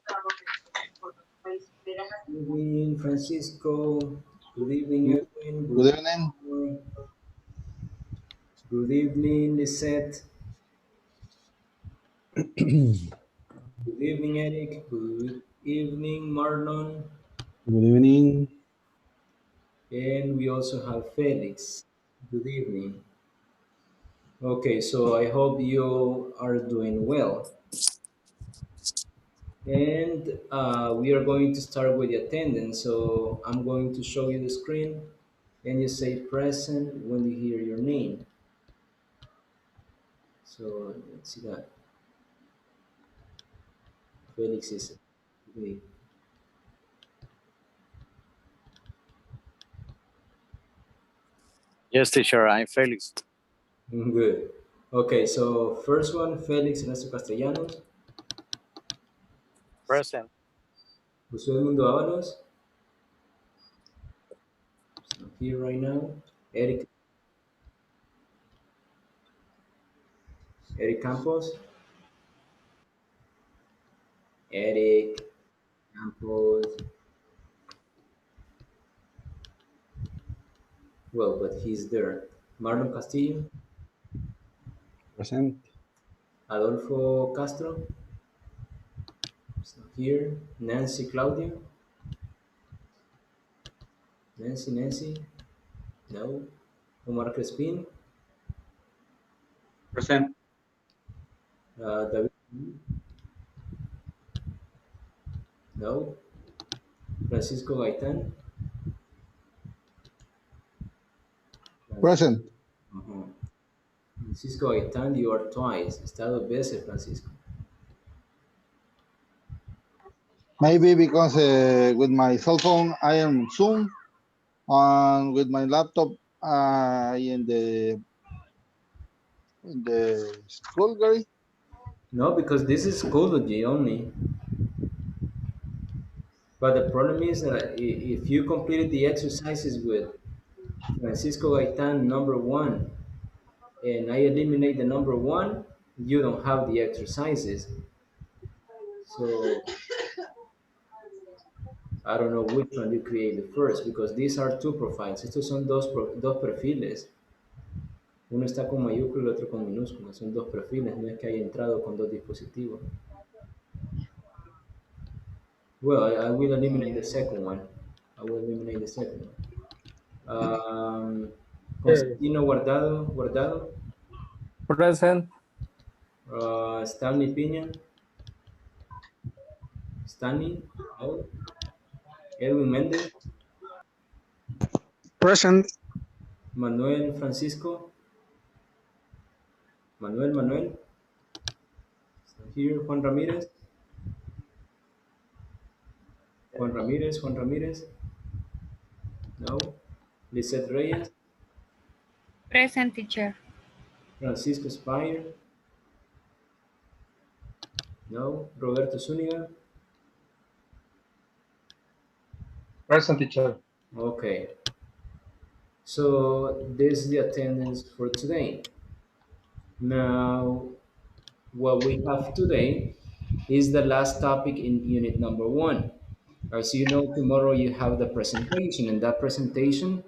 Good evening, Francisco. Good evening, Good Edwin. good Good evening. evening, good evening, Lisette. Good evening, Eric. Good evening, Marlon. Good evening. And we also have Felix. Good evening. Okay, so I hope you are doing well. And we are going to start with the attendance. So I'm going to show you the screen, and you say present when you hear your name. So let's see that. Felix is today. Yes, teacher, I'm Felix. Good. Okay, so first one, Felix Ernesto Castellanos, Present. José Mundo Ábalos, it's not here right now. Eric, Eric Campos, Eric Campos. Well, but he's there. Marlon Castillo, Present. Adolfo Castro, it's not here. Nancy Claudio, Nancy, no. Omar Crespin, Present. David, no. Francisco Gaitán, Present. uh-huh. Francisco Gaitán, you are twice. Está dos veces, Francisco. Maybe because with my cell phone I am Zoom, and with my laptop I in the school gallery. No, because this is Schoology only. But the problem is that if you completed the exercises with Francisco Gaitan number one, and I eliminate the number one, you don't have the exercises. So I don't know which one you created first, because these are two profiles. Estos son dos perfiles. Uno está con mayúscula y el otro con minúscula. Son dos perfiles, no es que haya entrado con dos dispositivos. Well, I will eliminate the second one. I will eliminate the second one. Constantino Guardado, Present. Stanley Piña, Stanley, no. Edwin Méndez, Present. Manuel Francisco, Manuel, here, Juan Ramírez, no. Lisette Reyes, Present, teacher. Francisco Spire, no. Roberto Zúñiga, Present, teacher. okay. So this is the attendance for today. Now, what we have today is the last topic in unit number one. As you know, tomorrow you have the presentation, and that presentation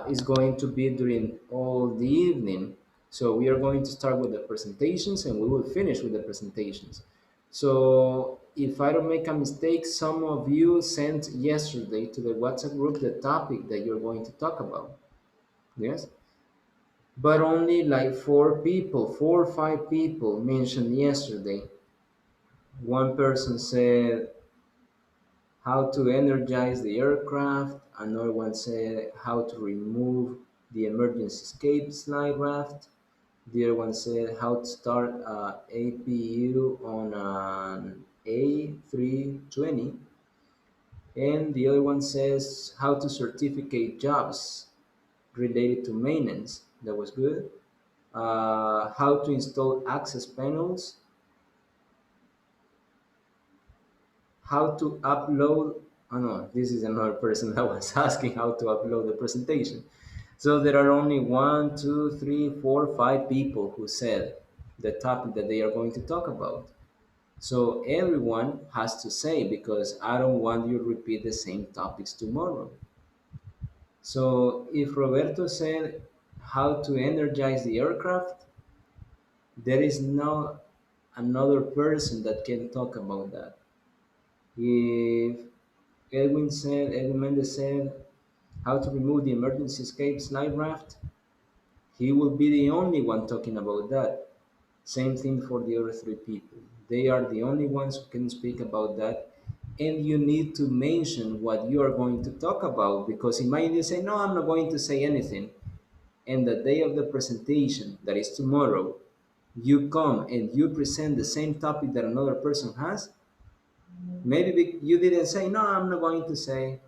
is going to be during all the evening. So we are going to start with the presentations, and we will finish with the presentations. So if I don't make a mistake, some of you sent yesterday to the WhatsApp group the topic that you're going to talk about. Yes? But only like four or five people mentioned yesterday. One person said how to energize the aircraft. Another one said how to remove the emergency escape slide raft. The other one said how to start a APU on an A320. And the other one says how to certificate jobs related to maintenance. That was good. How to install access panels, how to upload. Oh no, this is another person that was asking how to upload the presentation. So there are only one, two, three, four, five people who said the topic that they are going to talk about. So everyone has to say, because I don't want you to repeat the same topics tomorrow. So if Roberto said how to energize the aircraft, there is no another person that can talk about that. If Edwin Mendez said how to remove the emergency escape slide raft, he will be the only one talking about that. Same thing for the other three people. They are the only ones who can speak about that. And you need to mention what you are going to talk about, because imagine you say, no, I'm not going to say anything. And the day of the presentation, that is tomorrow, you come and you present the same topic that another person has. Maybe you didn't say, no, I'm not going to say.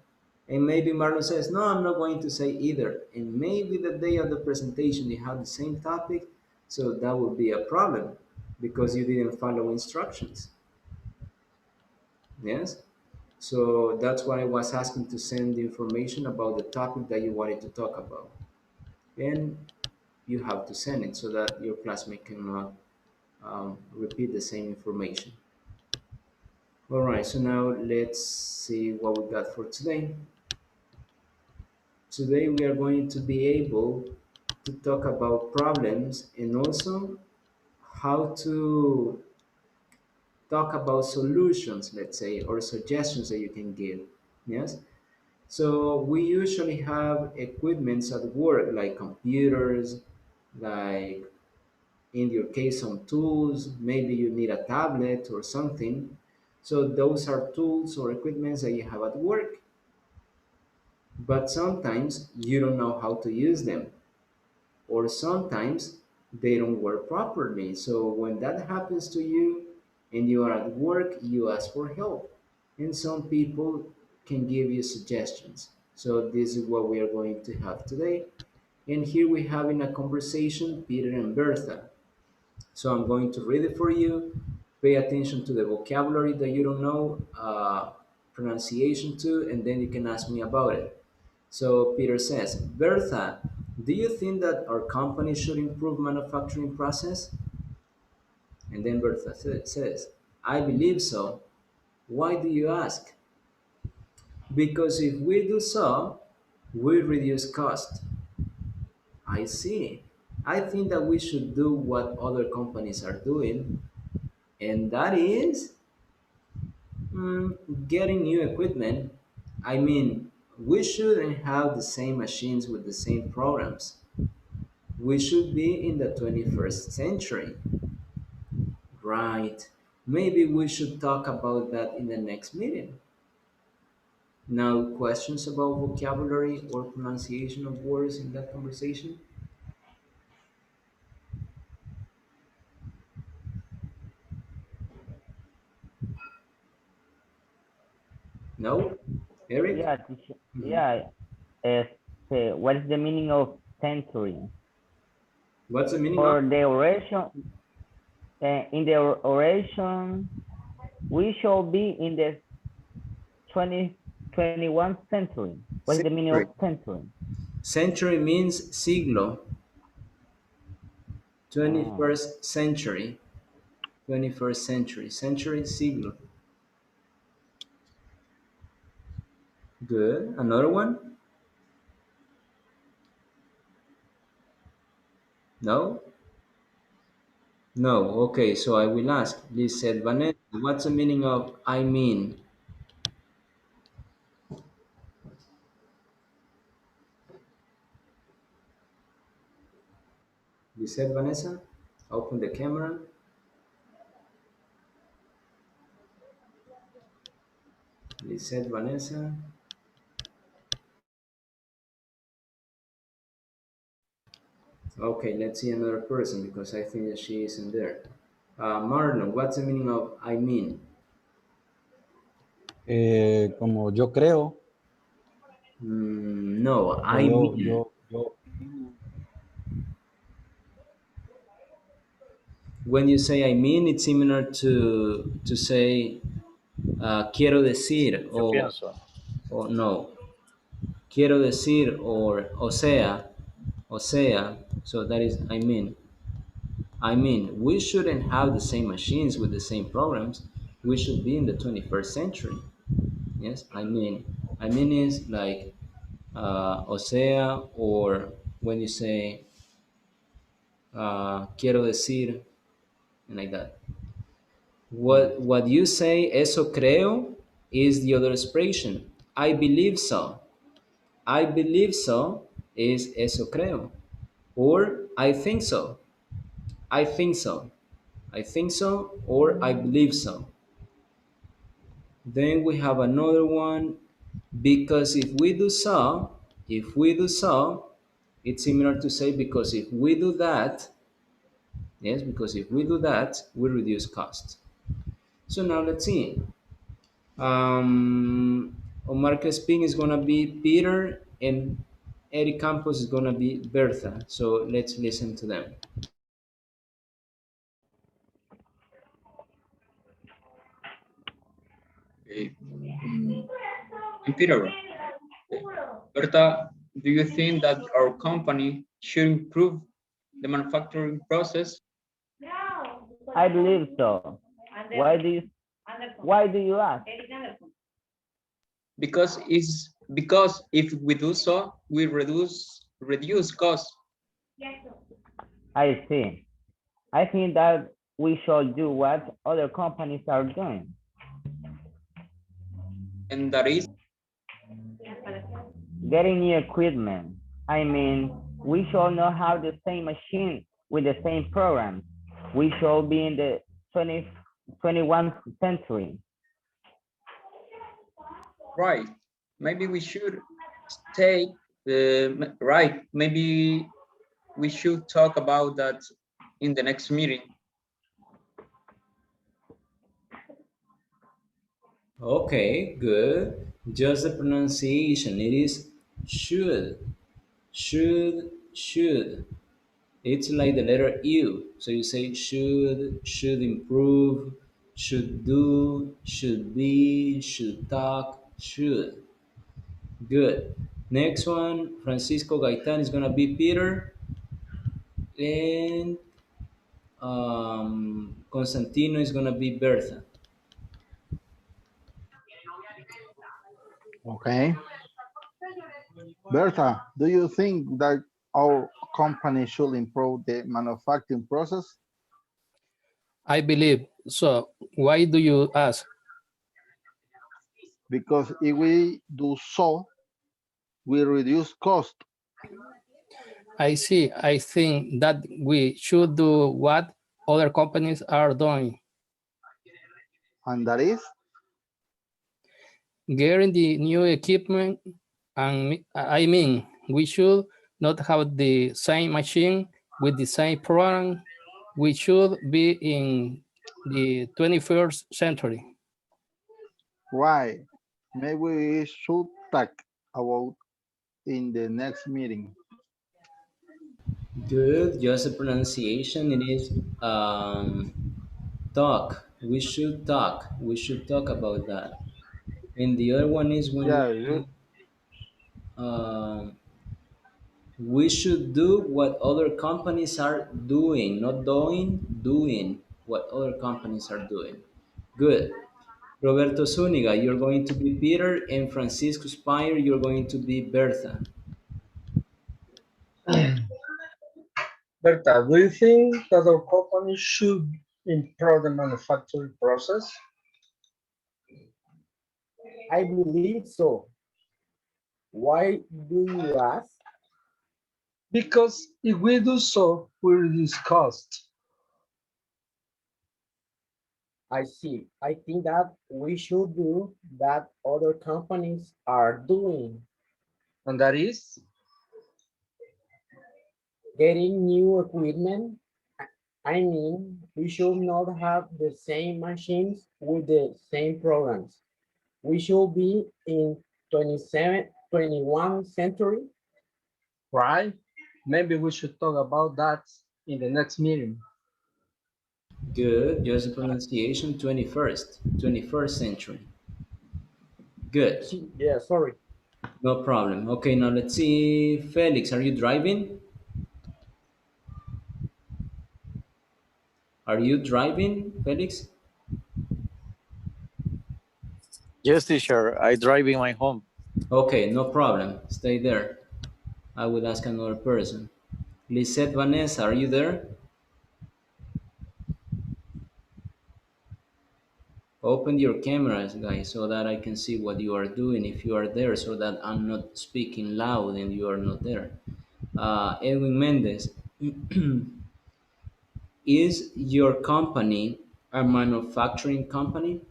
And maybe Marlon says, no, I'm not going to say either. And maybe the day of the presentation you have the same topic, so that would be a problem because you didn't follow instructions. Yes? So that's why I was asking to send the information about the topic that you wanted to talk about. And you have to send it so that your classmate cannot repeat the same information. All right, so now let's see what we got for today. Today we are going to be able to talk about problems and also how to talk about solutions, let's say, or suggestions that you can give. Yes? So we usually have equipments at work like computers, like in your case some tools, maybe you need a tablet or something. So those are tools or equipments that you have at work, but sometimes you don't know how to use them, or sometimes they don't work properly. So when that happens to you and you are at work, you ask for help. And some people can give you suggestions. So this is what we are going to have today. And here we have in a conversation Peter and Bertha. So I'm going to read it for you. Pay attention to the vocabulary that you don't know, pronunciation too, and then you can ask me about it. So Peter says, Bertha, do you think that our company should improve manufacturing process? And then Bertha says, I believe so. Why do you ask? Because if we do so, we reduce cost. I see. I think that we should do what other companies are doing, and that is getting new equipment. I mean, we shouldn't have the same machines with the same programs. We should be in the 21st century. Right. Maybe we should talk about that in the next meeting. Now, questions about vocabulary or pronunciation of words in that conversation? No? Eric? Yeah, teacher. Yeah. What is the meaning of century? What's the meaning of? For the oration, in the oration, we shall be in the 21st century. What is the meaning Century. of century? Century means siglo. Oh, 21st century. 21st century. Century, siglo. Good. Another one? No? No. Okay, so I will ask. Liz said, Vanessa, what's the meaning of I mean? Liz said, Vanessa, open the camera. Liz said, Vanessa. Okay, let's see another person because I think that she isn't there. Marlon, what's the meaning of I mean? Como yo creo, No, o I mean. yo, When you say I mean, it's similar to say quiero decir Yo pienso. o no, quiero decir or o sea, so that is I mean. I mean, we shouldn't have the same machines with the same programs. We should be in the 21st century. Yes, I mean is like, o sea, or when you say, quiero decir, and like that. What you say, eso creo, is the other expression. I believe so. I believe so is eso creo. Or I think so. I think so. I think so, or I believe so. Then we have another one, because if we do so, it's similar to say because if we do that, yes, because if we do that, we reduce cost. So now let's see. Omar Crespin is gonna be Peter, and Eric Campos is gonna be Bertha. So let's listen to them. Okay. Peter, Berta, do you think that our company should improve the manufacturing process? I believe so. Why do you ask? Because if we do so, we reduce costs, I see. I think that we should do what other companies are doing. and that is Getting new equipment. I mean, we should not have the same machine with the same program. We should be in the 21st century. right. Maybe we should stay right. Maybe we should talk about that in the next meeting. Okay, good. Just the pronunciation. It is should, should. It's like the letter U. So you say should improve, should do, should be, should talk, should. Good. Next one, Francisco Gaitan is gonna be Peter, and Constantino is gonna be Bertha. Okay. Bertha, do you think that our company should improve the manufacturing process? I believe so. Why do you ask? Because if we do so, we reduce cost, I see. I think that we should do what other companies are doing. and that is Getting the new equipment, and I mean, we should not have the same machine with the same program. We should be in the 21st century. right. Maybe we should talk about in the next meeting. Good. Just the pronunciation. It is talk. We should talk. We should talk about that. And the other one is when Yeah, we um, we should do what other companies are doing, not doing, doing what other companies are doing. Good. Roberto Zuniga, you're going to be Peter, and Francisco Spire, you're going to be Bertha. Berta, do you think that our company should improve the manufacturing process? I believe so. Why do you ask? Because if we do so, we reduce cost. I see. I think that we should do that other companies are doing. And that is, Getting new equipment. I mean, we should not have the same machines with the same programs. We should be in 21 century. right? Maybe we should talk about that in the next meeting. Good. Just the pronunciation, 21st century. Good. Yeah, sorry. No problem. Okay, now let's see. Felix, are you driving? Are you driving, Felix? Yes, teacher. I drive in my home. Okay, no problem. Stay there. I will ask another person. Lisette Vanessa, are you there? Open your cameras, guys, so that I can see what you are doing if you are there, so that I'm not speaking loud and you are not there. Edwin Mendez, is your company a manufacturing company?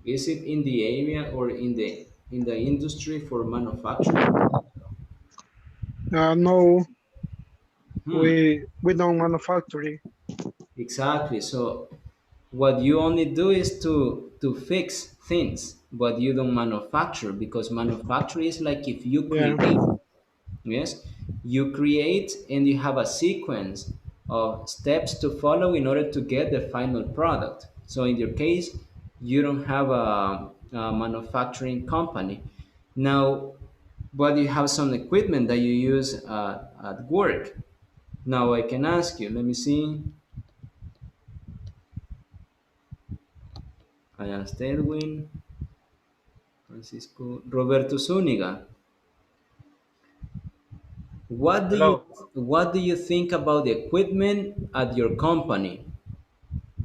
Is it in the area or in the industry for manufacturing? No, Hmm, we don't manufacture. exactly. So what you only do is to fix things, but you don't manufacture, because manufacture is like if you Yeah, create. Yes, you create and you have a sequence of steps to follow in order to get the final product. So in your case, you don't have a manufacturing company. Now, but you have some equipment that you use at work. Now I can ask you, let me see. I asked Edwin, Francisco, Roberto Zuniga. What do you Hello. what do you think about the equipment at your company?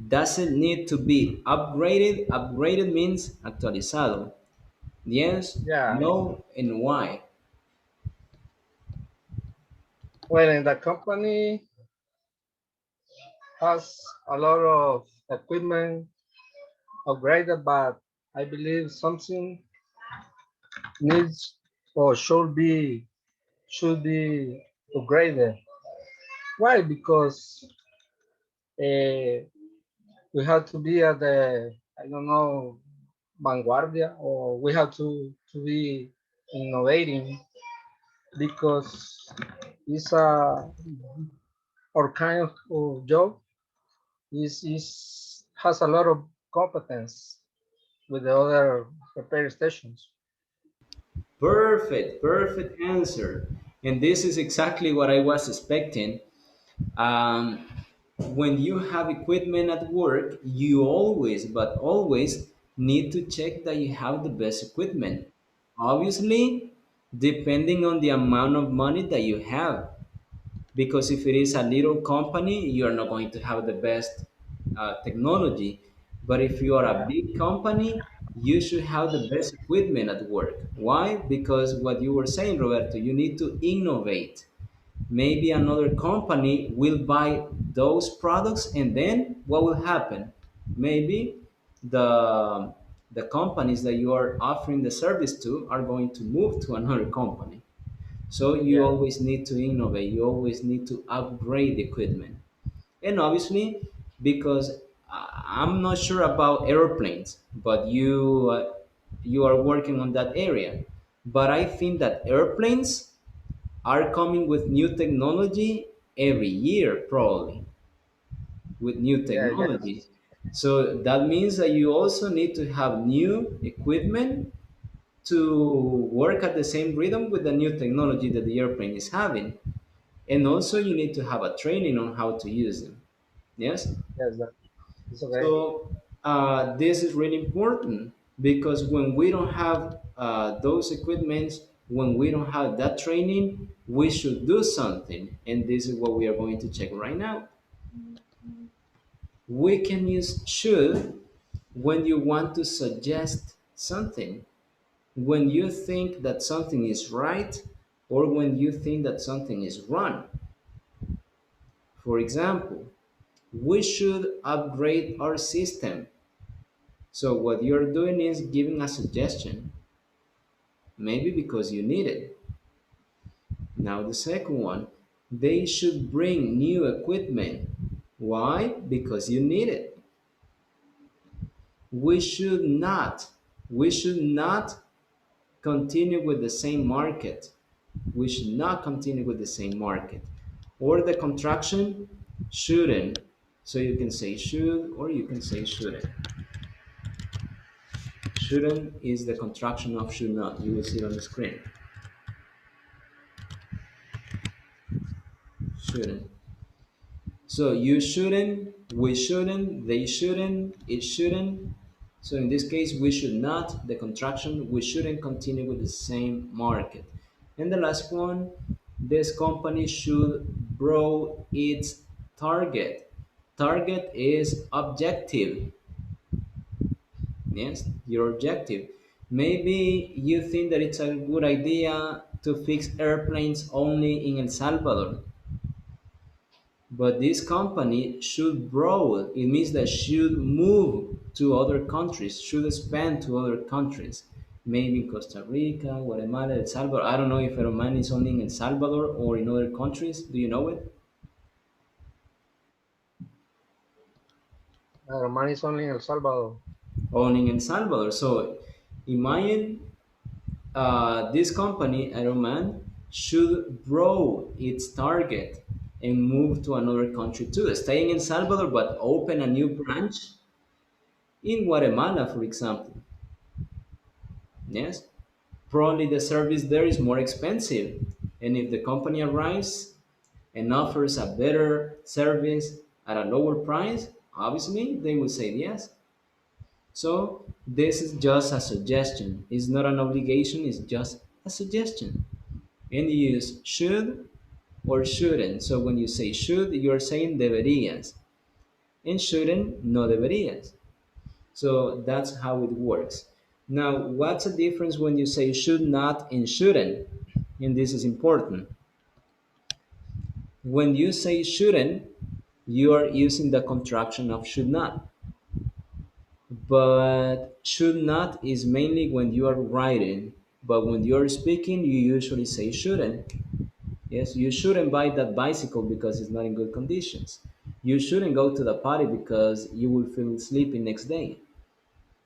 Does it need to be upgraded? Upgraded means actualizado. Yes, Yeah. no, and why? Well, in the company has a lot of equipment upgraded, but I believe something needs or should be upgraded. Why? Because we have to be at the, I don't know, vanguardia, or we have to be innovating, because it's a our kind of job is has a lot of competence with the other repair stations. Perfect, perfect answer. And this is exactly what I was expecting. Um, when you have equipment at work, you always, but always, need to check that you have the best equipment. Obviously, depending on the amount of money that you have. Because if it is a little company, you are not going to have the best technology. But if you are a Yeah. big company, you should have the best equipment at work. Why? Because what you were saying, Roberto, you need to innovate. Maybe another company will buy those products, and then what will happen? Maybe the the companies that you are offering the service to are going to move to another company. So you Yeah. always need to innovate, you always need to upgrade the equipment. And obviously, because I'm not sure about airplanes, but you are working on that area. But I think that airplanes are coming with new technology every year, probably with new Yeah. technology. Yes. So that means that you also need to have new equipment to work at the same rhythm with the new technology that the airplane is having. And also you need to have a training on how to use them. Yes. Yes. It's okay. So this is really important, because when we don't have those equipments, when we don't have that training, we should do something. And this is what we are going to check right now. We can use should when you want to suggest something, when you think that something is right, or when you think that something is wrong. For example, we should upgrade our system. So what you're doing is giving a suggestion, maybe because you need it. Now the second one, they should bring new equipment. Why? Because you need it. We should not, we should not continue with the same market. We should not continue with the same market. Or the contraction shouldn't. So you can say should or you can say shouldn't. Shouldn't is the contraction of should not. You will see it on the screen. Shouldn't. So you shouldn't, we shouldn't, they shouldn't, it shouldn't. So in this case, we should not, the contraction, we shouldn't continue with the same market. And the last one, this company should grow its target. Target is objective. Yes, your objective. Maybe you think that it's a good idea to fix airplanes only in El Salvador. But this company should grow. It means that should move to other countries, should expand to other countries. Maybe Costa Rica, Guatemala, El Salvador. I don't know if Roman is only in El Salvador or in other countries. Do you know it? Mine is only in El Salvador. Only in El Salvador. So imagine this company, Ironman, should grow its target and move to another country too. Staying in El Salvador, but open a new branch in Guatemala, for example. Yes, probably the service there is more expensive. And if the company arrives and offers a better service at a lower price, obviously they will say yes. So this is just a suggestion. It's not an obligation, it's just a suggestion. And you use should or shouldn't. So when you say should, you're saying deberías. And shouldn't, no deberías. So that's how it works. Now, what's the difference when you say should not and shouldn't? And this is important. When you say shouldn't, you are using the contraction of should not. But should not is mainly when you are writing. But when you're speaking, you usually say shouldn't. Yes, you shouldn't buy that bicycle because it's not in good conditions. You shouldn't go to the party because you will feel sleepy next day.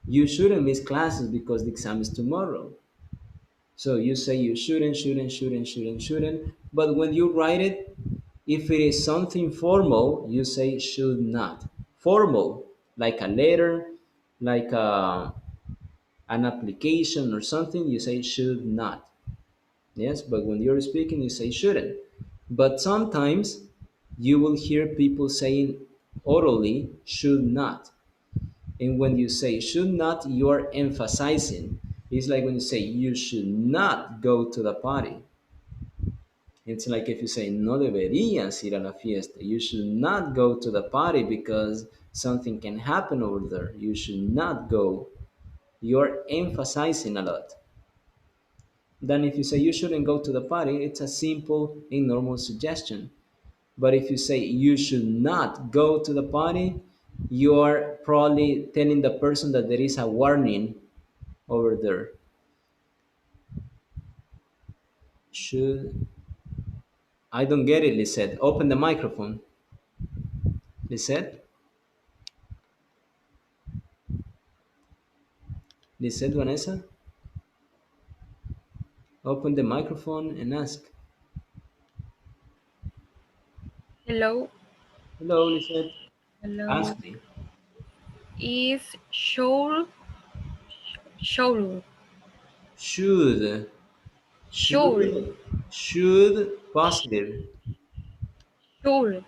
You shouldn't miss classes because the exam is tomorrow. So you say you shouldn't. But when you write it, if it is something formal, you say should not. Formal, like a letter, like an application or something, you say should not. Yes, but when you're speaking, you say shouldn't. But sometimes you will hear people saying orally should not. And when you say should not, you are emphasizing. It's like when you say you should not go to the party. It's like if you say no deberías ir a la fiesta. You should not go to the party because something can happen over there. You should not go. You're emphasizing a lot. Then if you say you shouldn't go to the party, it's a simple and normal suggestion. But if you say you should not go to the party, you're probably telling the person that there is a warning over there. Should I don't get it, Lisette. Open the microphone. Lisette? Lisette Vanessa? Open the microphone and ask. Hello. Hello, Lisette. Hello. Ask me. Is should Should. should Should positive. should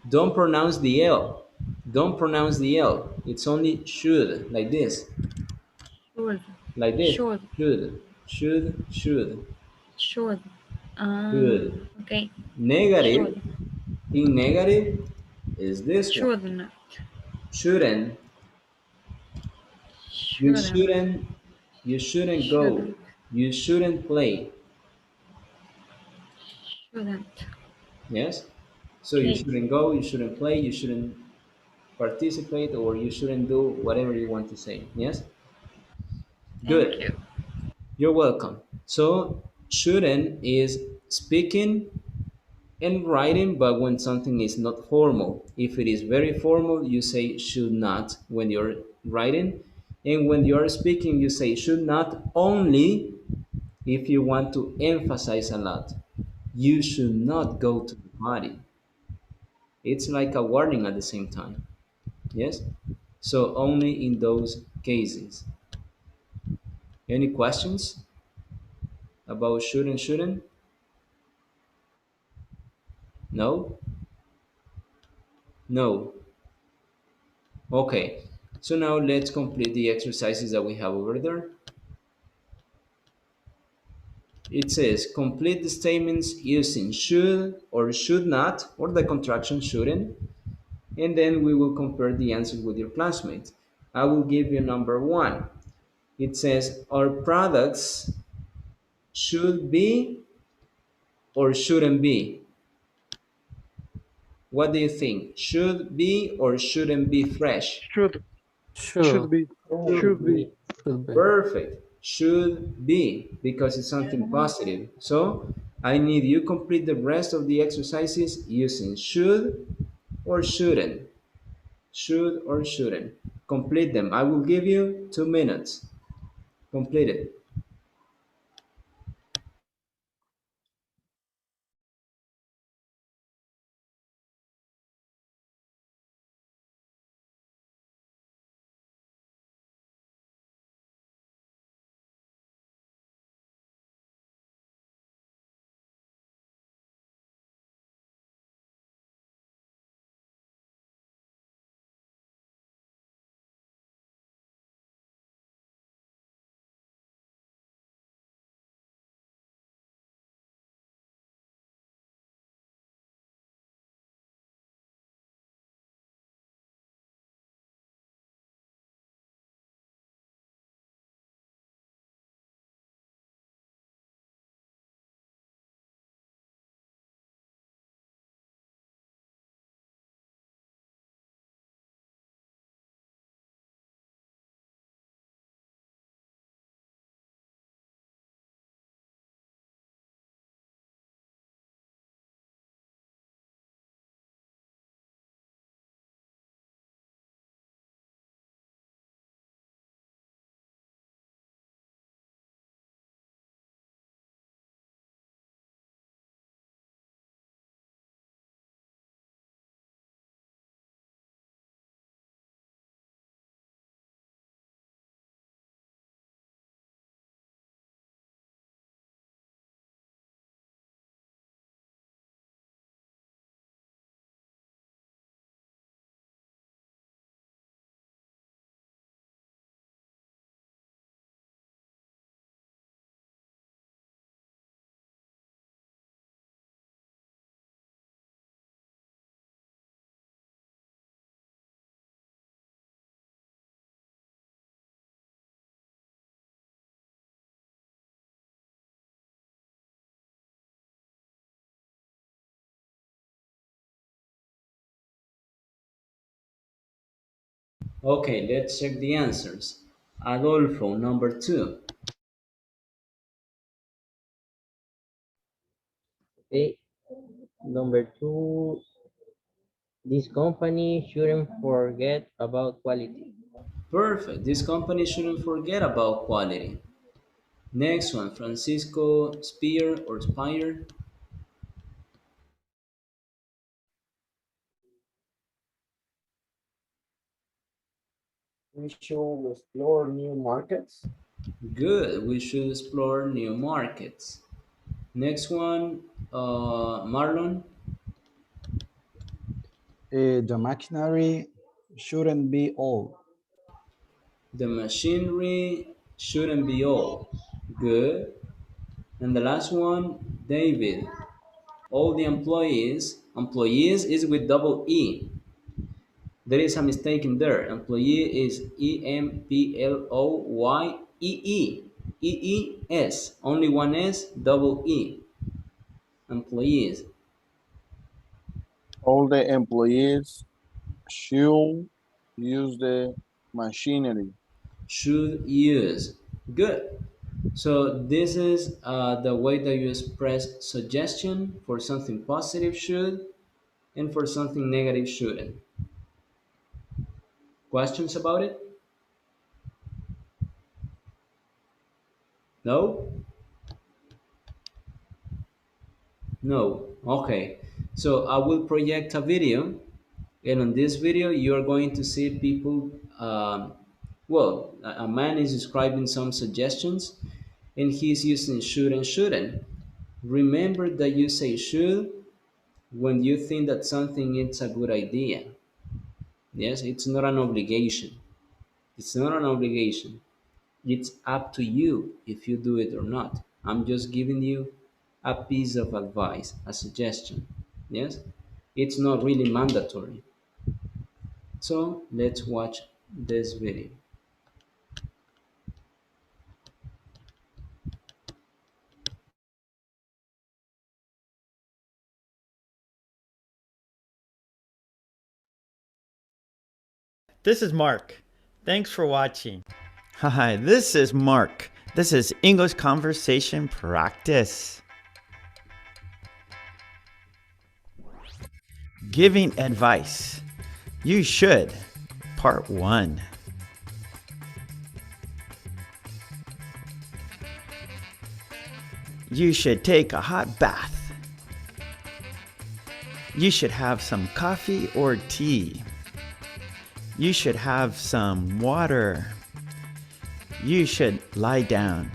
Don't pronounce the L. Don't pronounce the L. It's only should, like this. should Like this. should Should. should Should. okay Negative. should In negative is this one. should not Shouldn't. You shouldn't shouldn't. You shouldn't go. shouldn't You shouldn't play. shouldn't Yes. So you okay shouldn't go. You shouldn't play. You shouldn't participate, or you shouldn't do whatever you want to say. Yes. thank Good. you You're welcome. So shouldn't is speaking and writing, but when something is not formal. If it is very formal, you say should not when you're writing. And when you're speaking, you say should not only if you want to emphasize a lot. You should not go to the party. It's like a warning at the same time. Yes? So only in those cases. Any questions about should and shouldn't? No? No. Okay. So now let's complete the exercises that we have over there. It says complete the statements using should or should not or the contraction shouldn't, and then we will compare the answers with your classmates. I will give you number one. It says our products should be or shouldn't be. What do you think? Should be or shouldn't be fresh? Should Should, should be Should should be. be. should be. Perfect. Should be because it's something positive. So I need you complete the rest of the exercises using should or shouldn't. Should or shouldn't. Complete them. I will give you 2 minutes. Complete it. Okay, let's check the answers. Adolfo, number two. Okay. Number two, this company shouldn't forget about quality. Perfect. This company shouldn't forget about quality. Next one, Francisco Spear or Spire. We should explore new markets. Good. We should explore new markets. Next one, Marlon. The machinery shouldn't be old. The machinery shouldn't be old. Good. And the last one, David. All the employees is with double E. There is a mistake in there. Employee is Employee. EES. Only one S, double E. Employees. All the employees should use the machinery. Should use. Good. So this is the way that you express suggestion for something positive should and for something negative shouldn't. Questions about it? No? No. Okay. So I will project a video, and on this video, you are going to see people. Well, a man is describing some suggestions, and he's using should and shouldn't. Remember that you say should when you think that something is a good idea. Yes, it's not an obligation. It's not an obligation. It's up to you if you do it or not. I'm just giving you a piece of advice, a suggestion. Yes, it's not really mandatory. So let's watch this video. This is Mark. Thanks for watching. Hi, this is Mark. This is English conversation practice. Giving advice. You should. Part 1. You should take a hot bath. You should have some coffee or tea. You should have some water. You should lie down.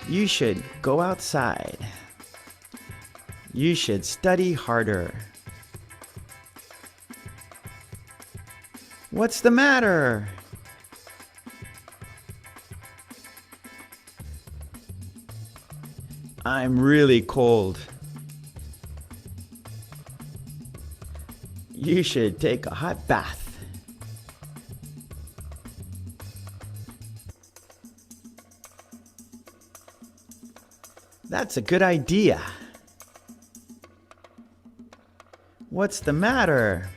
You should go outside. You should study harder. What's the matter? I'm really cold. You should take a hot bath. That's a good idea. What's the matter?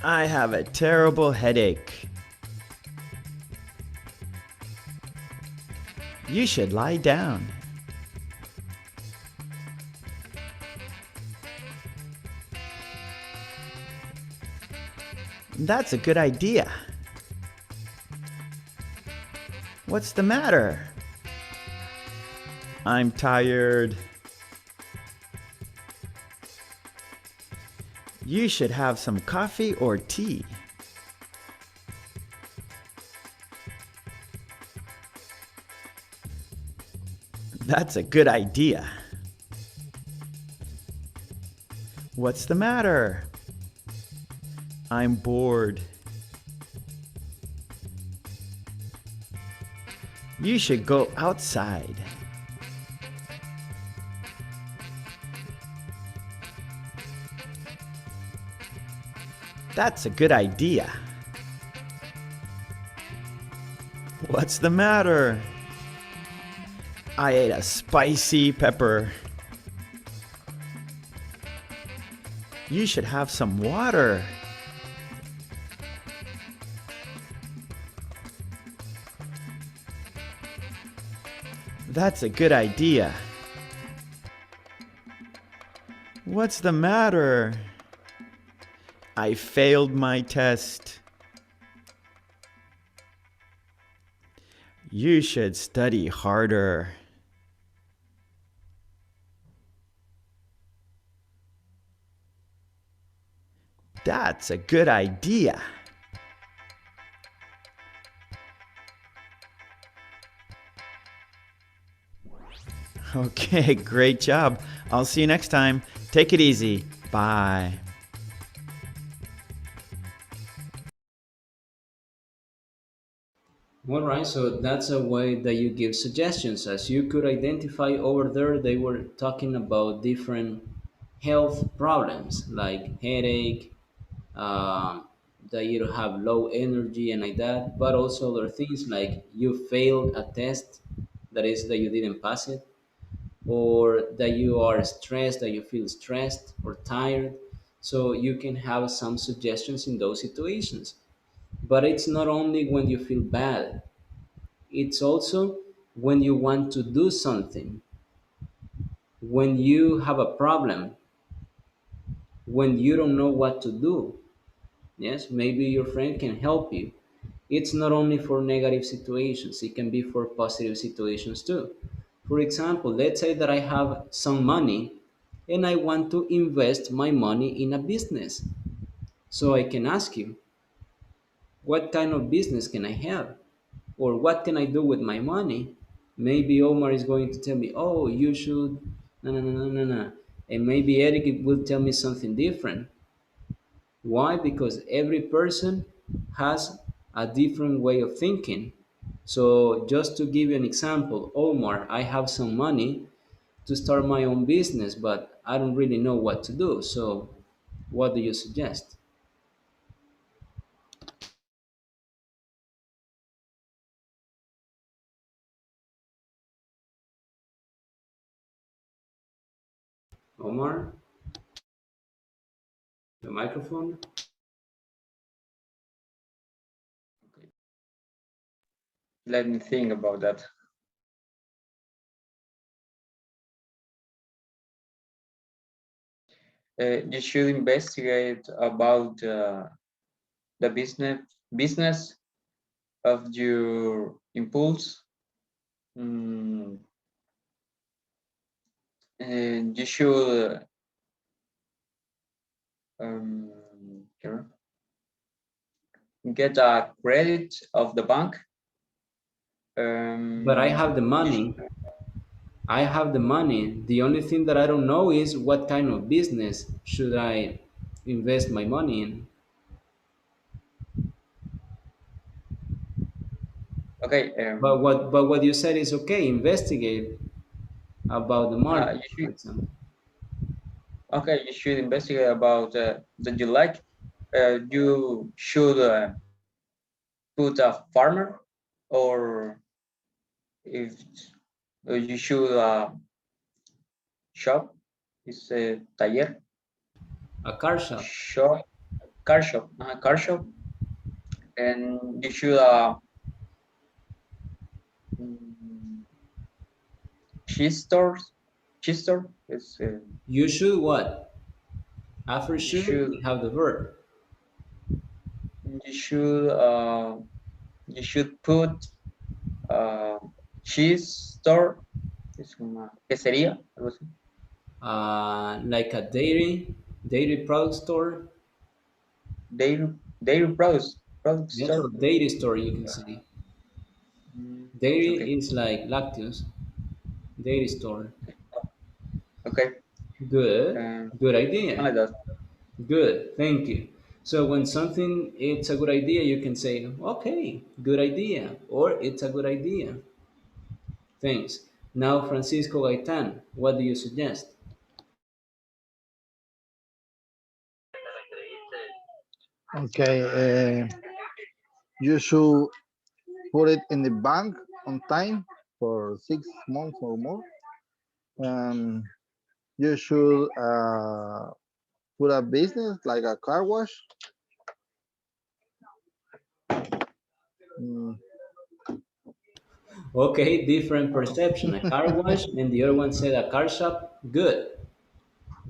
I have a terrible headache. You should lie down. That's a good idea. What's the matter? I'm tired. You should have some coffee or tea. That's a good idea. What's the matter? I'm bored. You should go outside. That's a good idea. What's the matter? I ate a spicy pepper. You should have some water. That's a good idea. What's the matter? I failed my test. You should study harder. That's a good idea. Okay, great job. I'll see you next time. Take it easy. Bye. All right, so that's a way that you give suggestions. As you could identify over there, they were talking about different health problems like headache, that you have low energy and like that, but also other things like you failed a test, that is, that you didn't pass it, or that you are stressed, that you feel stressed or tired. So you can have some suggestions in those situations. But it's not only when you feel bad, it's also when you want to do something, when you have a problem, when you don't know what to do. Yes, maybe your friend can help you. It's not only for negative situations, it can be for positive situations too. For example, let's say that I have some money and I want to invest my money in a business. So I can ask you, what kind of business can I have? Or what can I do with my money? Maybe Omar is going to tell me, oh, you should, no, no, no, no, no, no. and maybe Eric will tell me something different. Why? Because every person has a different way of thinking. So, just to give you an example, Omar, I have some money to start my own business, but I don't really know what to do. So, what do you suggest? Omar, the microphone? Let me think about that. You should investigate about the business of your impulse. And you should um, get a credit of the bank. But I have the money. I have the money. The only thing that I don't know is what kind of business should I invest my money in. Okay. But what you said is okay. Investigate about the market, You for should, example. okay, you should investigate about that you like. You should put a farmer, or if you should shop, is a taller A car shop. shop, car shop, and you should mm, cheese stores, cheese store. Is You should what? After you should, should we have the verb. you should you should put uh, cheese store. Es una quesería, algo así. Like a dairy product store. Dairy dairy product Yes, or store. dairy store, you can say. Okay. Dairy is like lactose. Dairy store. Okay. Good. Good idea. Like that. Good. Thank you. So when something it's a good idea, you can say, okay, good idea, or it's a good idea. Thanks. Now, Francisco Gaitan, what do you suggest? Okay, you should put it in the bank on time for 6 months or more. You should put a business like a car wash. Mm, Okay, different perception. A car wash, and the other one said a car shop. Good.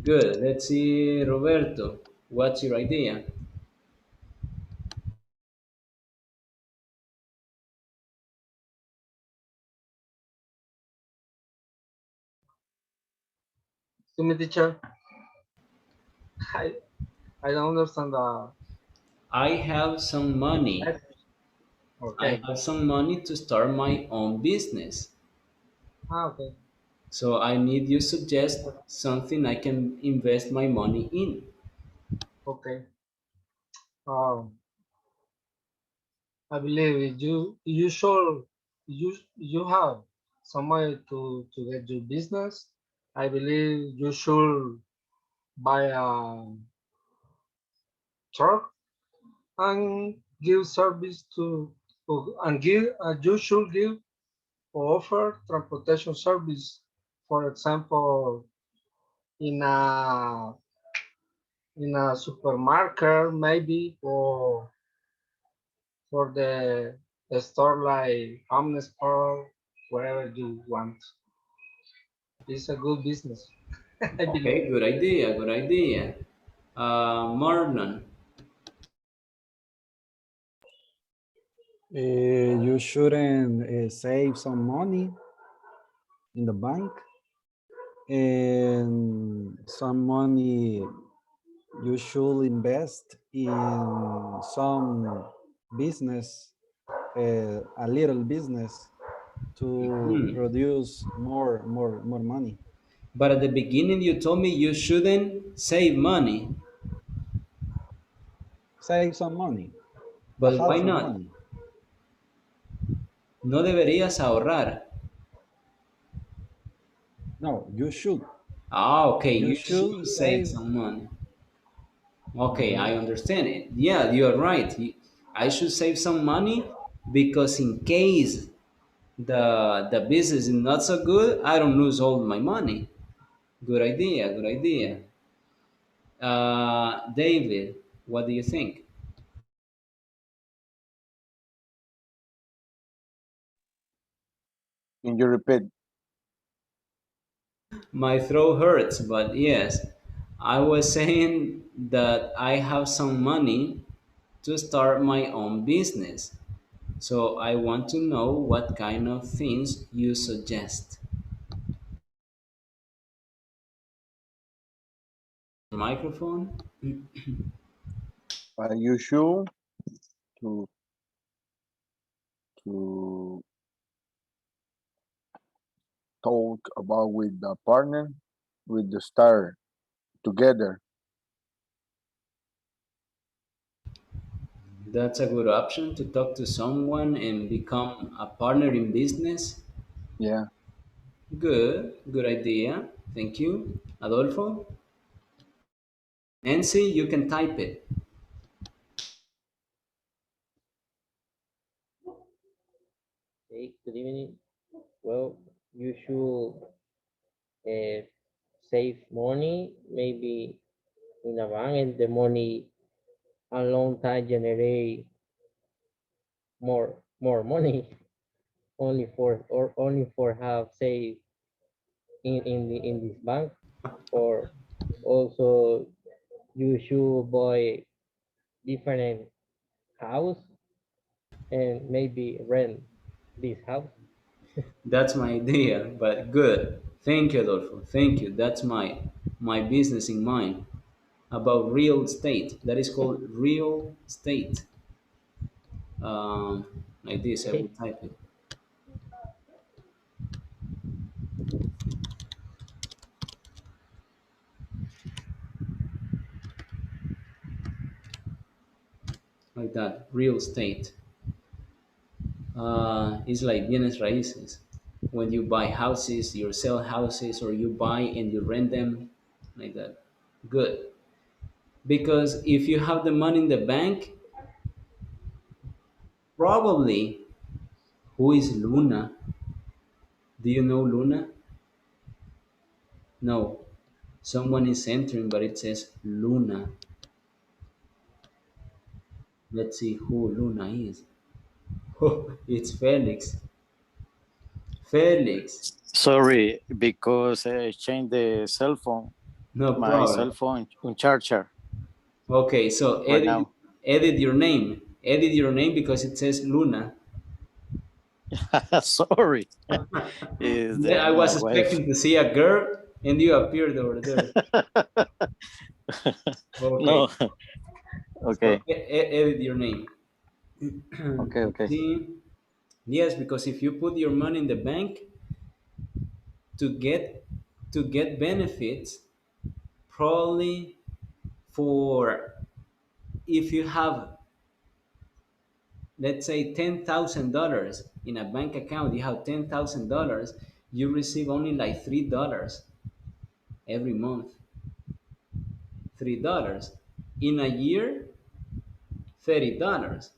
Good. Let's see, Roberto. What's your idea? To me, teacher, I, I don't understand the. I have some money. I Okay. have some money to start my own business. Okay. So I need you suggest something I can invest my money in. Okay. I believe you have some way to get your business. I believe you should buy a truck and give service and give you should give or offer transportation service. For example, in a in a supermarket, maybe for the store like Home Store, wherever you want. It's a good business, I believe. Okay, good idea, good idea. Marlon, You shouldn't save some money in the bank, and some money you should invest in some business, a little business to hmm, produce more money. But at the beginning, you told me you shouldn't save money. Save some money. I But have why some not? money. No deberías ahorrar. No, you should. Ah, okay, You you should should save save. some money. Okay, Mhm. I understand it. Yeah, you are right. I should save some money because in case the business is not so good, I don't lose all my money. Good idea, good idea. David, what do you think? Can you repeat? My throat hurts, but yes, I was saying that I have some money to start my own business. So I want to know what kind of things you suggest. Microphone? You should to to talk about with the partner with the star together. That's a good option to talk to someone and become a partner in business. Yeah. Good, good idea. Thank you. Adolfo? Nancy, you can type it. Okay, good evening. Well, you should save money, maybe in a bank, and the money a long time generate more money only for have saved in this bank, or also you should buy different house and maybe rent this house. That's my idea, but good. Thank you, Adolfo. Thank you. That's my business in mind about real estate. That is called real estate. Like this, I will Okay. type it like that. Real estate. It's like bienes raíces. When you buy houses, you sell houses, or you buy and you rent them, like that. Good. Because if you have the money in the bank, probably who is Luna? Do you know Luna? No. Someone is entering, but it says Luna. Let's see who Luna is. Oh, it's Felix. Felix. Sorry, because I changed the cell phone, No my problem. cell phone on charger Okay, so right edit now. edit your name. Edit your name because it says Luna. Sorry, is Yeah, I my was wife. expecting to see a girl and you appeared over there. Okay, No, so okay, edit your name. okay, Let's okay. see. Yes, because if you put your money in the bank to get benefits, probably for if you have, let's say, $10,000 in a bank account, you have $10,000, you receive only like $3 every month. $3 in a year, $30.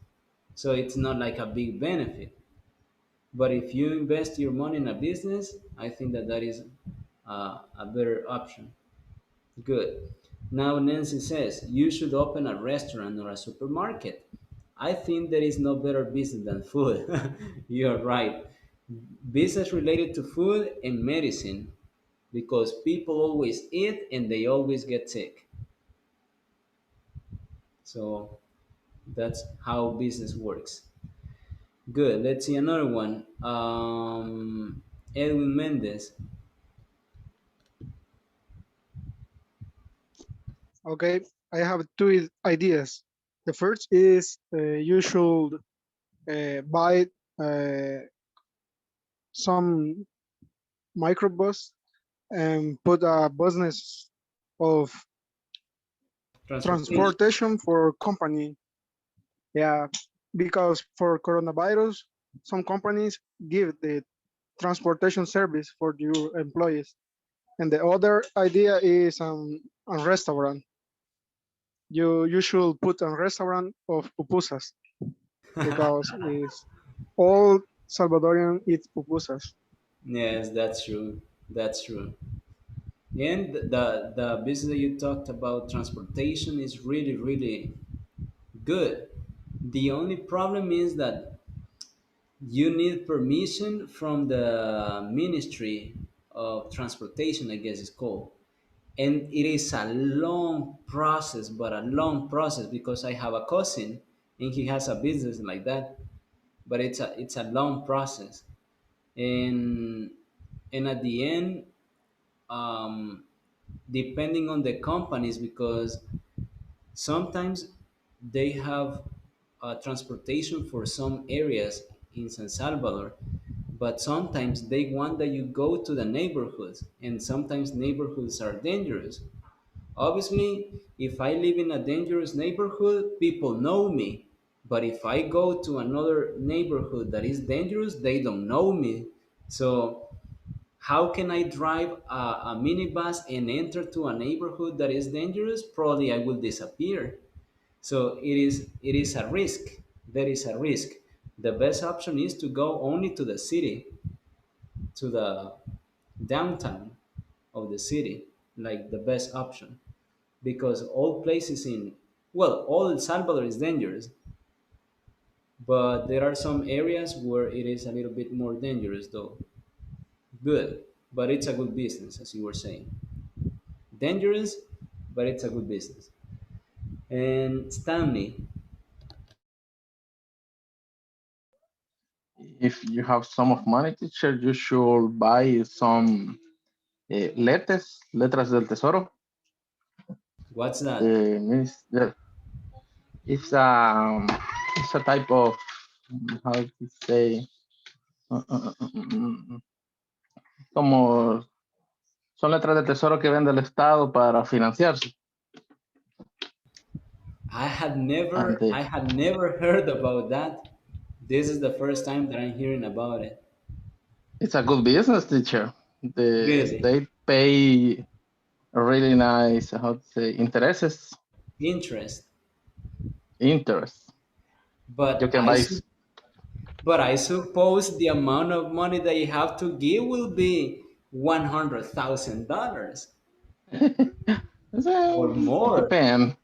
So it's not like a big benefit. But if you invest your money in a business, I think that is a better option. Good. Now Nancy says you should open a restaurant or a supermarket. I think there is no better business than food. You're right. Business related to food and medicine because people always eat and they always get sick. So that's how business works. Good. Let's see another one. Edwin Mendez. Okay, I have two ideas. The first is you should buy some microbus and put a business of Transportation. transportation for company. Yeah, because for coronavirus, some companies give the transportation service for your employees. And the other idea is a restaurant. You should put a restaurant of pupusas because it's all Salvadorian eat pupusas. Yes, that's true. That's true. And the business that you talked about, transportation, is really, really good. The only problem is that you need permission from the Ministry of Transportation, I guess it's called. And it is a long process, but a long process, because I have a cousin and he has a business like that. But it's a long process. And at the end, um, depending on the companies, because sometimes they have transportation for some areas in San Salvador, but sometimes they want that you go to the neighborhoods, and sometimes neighborhoods are dangerous. Obviously, if I live in a dangerous neighborhood, people know me. But if I go to another neighborhood that is dangerous, they don't know me. So how can I drive a minibus and enter to a neighborhood that is dangerous? Probably I will disappear. So it is a risk. There is a risk. The best option is to go only to the city, to the downtown of the city, like the best option. Because all places in, well, all El Salvador is dangerous, but there are some areas where it is a little bit more dangerous though. Good, but it's a good business, as you were saying. Dangerous, but it's a good business. And Stanley, If you have some of money, teacher, you should buy some letras del tesoro. what's that? Means that it's it's a type of how to say como son letras del tesoro que vende el Estado para financiarse. I had And never, I had never heard about that. This is the first time that I'm hearing about it. it's a good business, teacher. The Really, state pay really nice, how to say, interest. interest. You But can buy I suppose the amount of money that you have to give will be $100,000 or more. depend.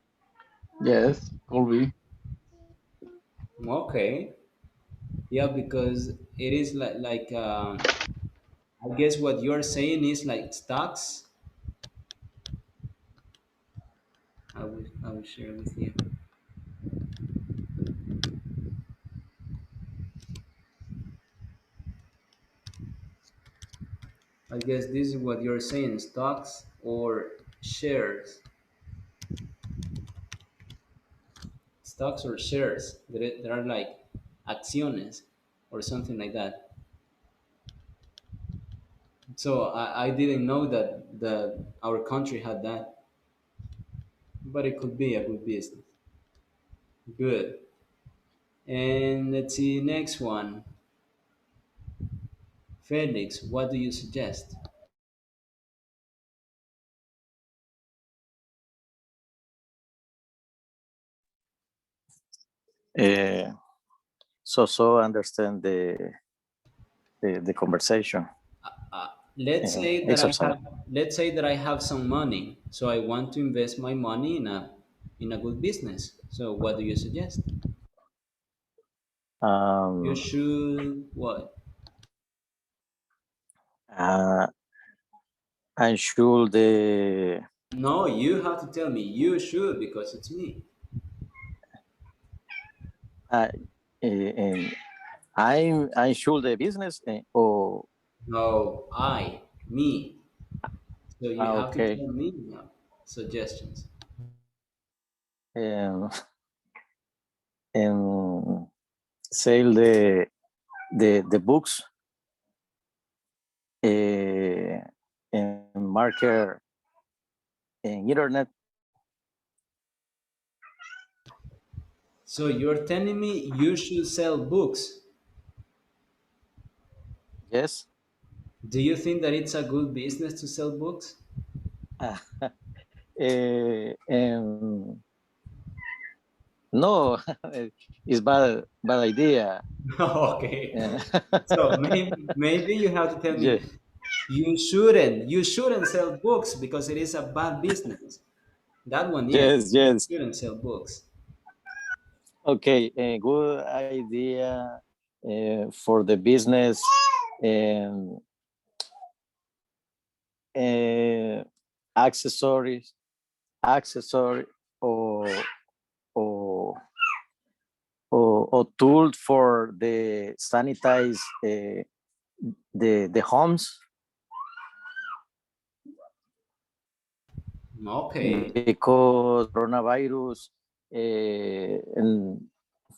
Yes, could be. Okay, yeah, because it is like I guess what you're saying is like stocks. I will share with you. I guess this is what you're saying, stocks or shares. Stocks or shares. There are like acciones or something like that. So I didn't know that our country had that, but it could be a good business. Good. And let's see, next one. Felix, what do you suggest? Uh, so understand the conversation Uh, let's say that I exercise. have let's say that I have some money, so I want to invest my money in a good business. So what do you suggest? You Um, should what? uh, and should the No, you have to tell me. You should because it's me. uh, and I should the business or No, me. So you have to okay. tell me now suggestions. Um, and sell the books and market in internet. So you're telling me you should sell books. Yes. Do you think that it's a good business to sell books? No, it's bad idea. Okay. Yeah. So maybe you have to tell Yeah. me you shouldn't sell books because it is a bad business. That one, yes, Yes, you yes. shouldn't sell books. Okay, a good idea for the business. um, uh, accessories, accessory, or or or tool for the sanitize the homes, Okay. because coronavirus and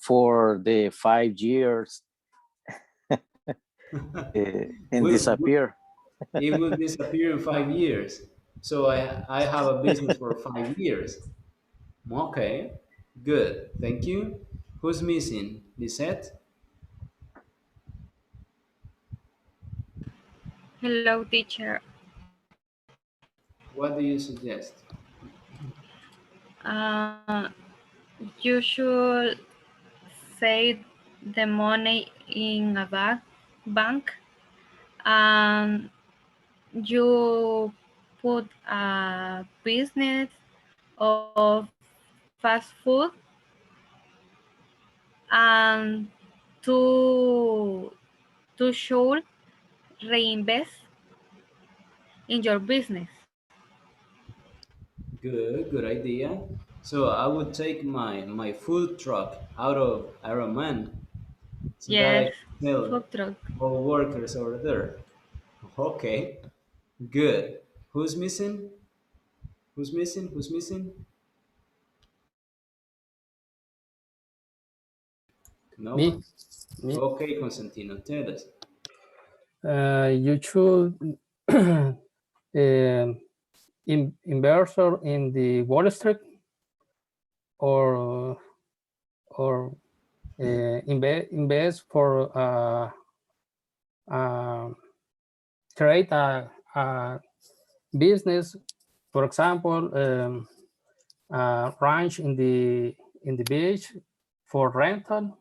for the 5 years and Will disappear. it will disappear in 5 years. So I have a business for 5 years. Okay, good. Thank you. Who's missing? Lisette? Hello, teacher. What do you suggest? Uh, you should save the money in a bank, and you put a business of fast food, and to should reinvest in your business. Good idea. So I would take my food truck out of Ironman so that I Yes, can sell food truck. all workers over there. Okay, good. Who's missing? Who's missing? Who's missing? No Me, one? me. Okay, Constantino, tell us. You should investor in the Wall Street, or invest for create a business. For example, ranch in the beach for rental,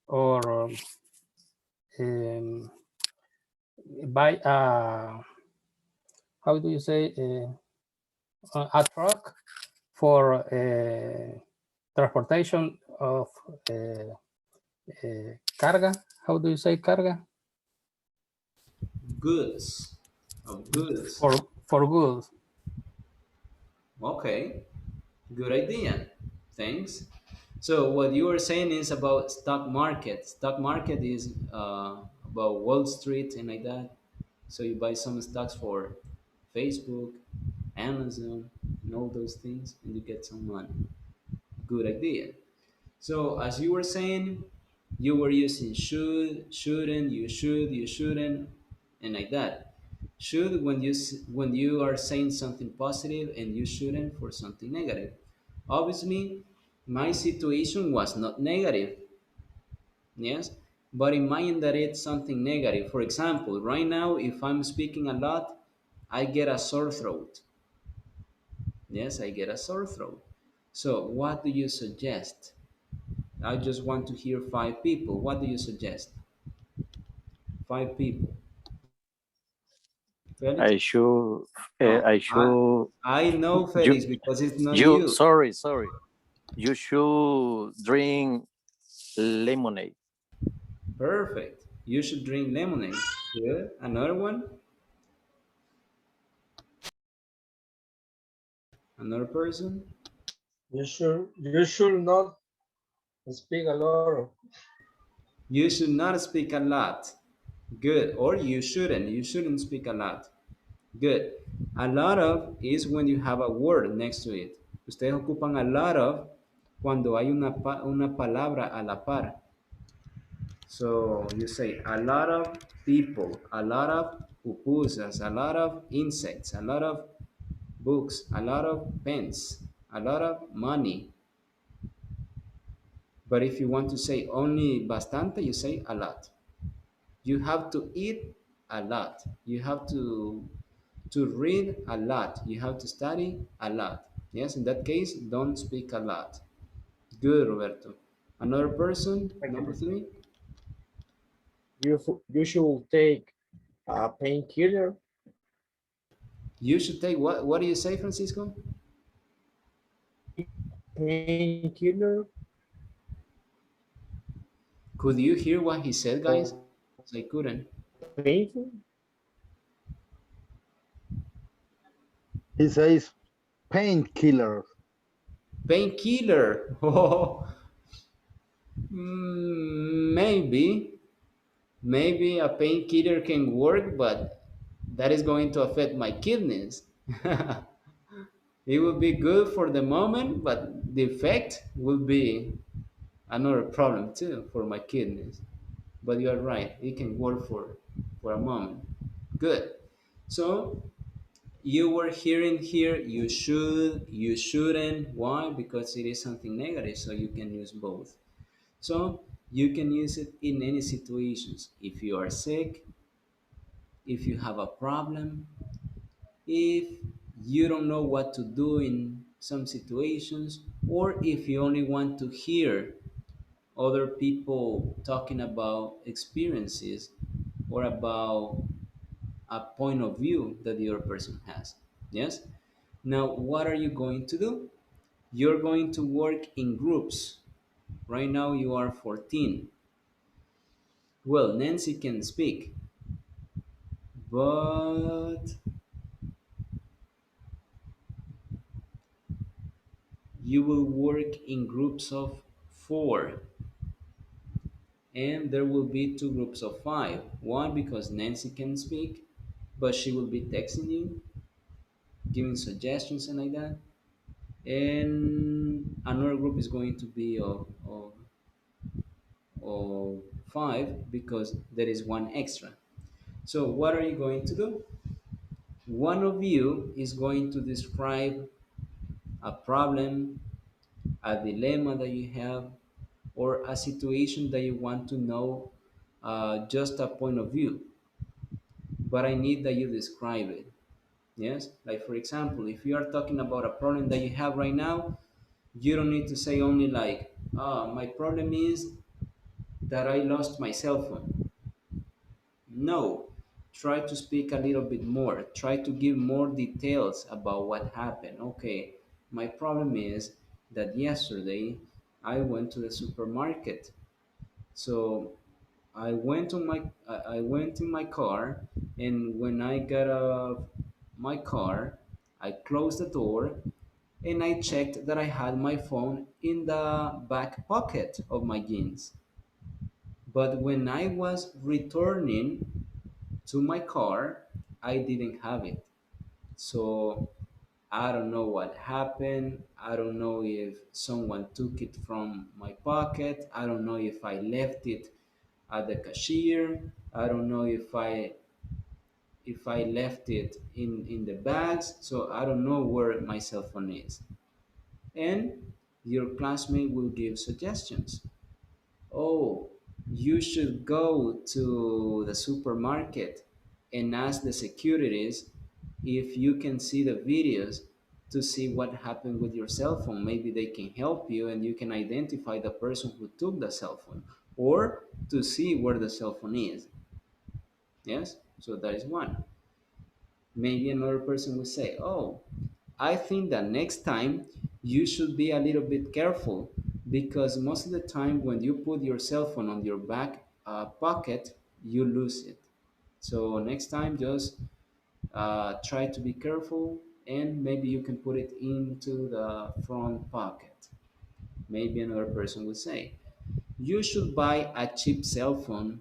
or buy how do you say, a truck for transportation of carga. How do you say carga? Goods. Of goods. For goods. Okay, good idea. Thanks. So what you were saying is about stock market. Stock market is about Wall Street and like that. So you buy some stocks for Facebook, Amazon, and all those things, and you get some money. Good idea. So as you were saying, you were using should, shouldn't, you shouldn't, and like that. Should when you are saying something positive, and you shouldn't for something negative. Obviously, my situation was not negative, yes, but imagine that it's something negative. For example, right now, if I'm speaking a lot, I get a sore throat. Yes, I get a sore throat. So, what do you suggest? I just want to hear five people. What do you suggest? Five people. Felix? I should, No, I I, should, I know you, Felix because it's not you, you. sorry. You should drink lemonade. Perfect. You should drink lemonade. Good. Another one? Another person? You should not speak a lot. You should not speak a lot. Good. Or you shouldn't. You shouldn't speak a lot. Good. A lot of is when you have a word next to it. Ustedes ocupan a lot of cuando hay una palabra a la par. So you say a lot of people, a lot of pupusas, a lot of insects, a lot of books, a lot of pens, a lot of money. But if you want to say only bastante, you say a lot. You have to eat a lot. You have to read a lot. You have to study a lot. Yes, in that case, don't speak a lot. Good, Roberto. Another person, number three. You should take a painkiller. You should take what? What do you say, Francisco? Painkiller Could you hear what he said, guys? for I couldn't. painful. He says painkiller. Painkiller. Oh, maybe. Maybe a painkiller can work, but that is going to affect my kidneys. It will be good for the moment, but the effect will be another problem too for my kidneys. But you are right, it can work for a moment. Good. So you were hearing here you should, you shouldn't. Why? Because it is something negative, so you can use both. So you can use it in any situations. If you are sick, if you have a problem, if you don't know what to do in some situations, or if you only want to hear other people talking about experiences or about a point of view that the other person has. Yes? Now, what are you going to do? You're going to work in groups. Right now, you are 14. Well, Nancy can speak, but you will work in groups of four, and there will be two groups of five. One because Nancy can speak, but she will be texting you, giving suggestions and like that. And another group is going to be of five because there is one extra. So what are you going to do? One of you is going to describe a problem, a dilemma that you have, or a situation that you want to know, just a point of view. But I need that you describe it. Yes? Like, for example, if you are talking about a problem that you have right now, you don't need to say only like, my problem is that I lost my cell phone. No, try to speak a little bit more. Try to give more details about what happened. Okay, my problem is that yesterday I went to the supermarket. So I went in my car, and when I got out of my car, I closed the door and I checked that I had my phone in the back pocket of my jeans. But when I was returning to my car, I didn't have it. So I don't know what happened. I don't know if someone took it from my pocket. I don't know if I left it at the cashier. I don't know if I left it in the bags. So I don't know where my cell phone is. And your classmate will give suggestions. Oh, you should go to the supermarket and ask the securities if you can see the videos to see what happened with your cell phone. Maybe they can help you and you can identify the person who took the cell phone, or to see where the cell phone is. Yes? So that is one. Maybe another person will say, oh, I think that next time you should be a little bit careful because most of the time when you put your cell phone on your back pocket, you lose it. So next time, just try to be careful, and maybe you can put it into the front pocket. Maybe another person will say, you should buy a cheap cell phone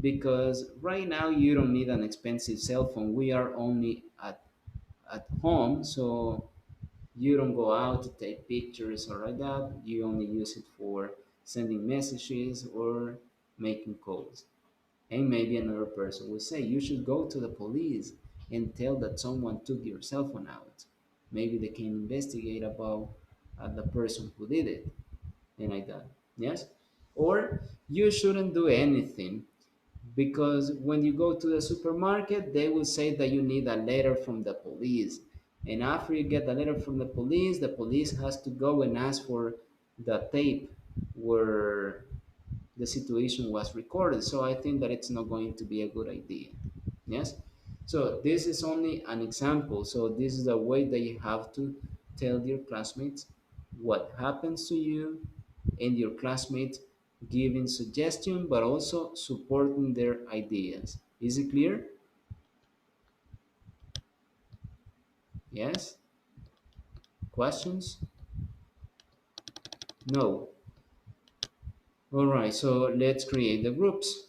because right now you don't need an expensive cell phone. We are only at home, so you don't go out to take pictures or like that. You only use it for sending messages or making calls. And maybe another person will say, you should go to the police and tell that someone took your cell phone out. Maybe they can investigate about the person who did it, and like that. Yes? Or you shouldn't do anything because when you go to the supermarket, they will say that you need a letter from the police. And after you get the letter from the police has to go and ask for the tape where the situation was recorded. So I think that it's not going to be a good idea. Yes? So this is only an example. So this is a way that you have to tell your classmates what happens to you and your classmates giving suggestion but also supporting their ideas. Is it clear? Yes? Questions? No. All right, so let's create the groups.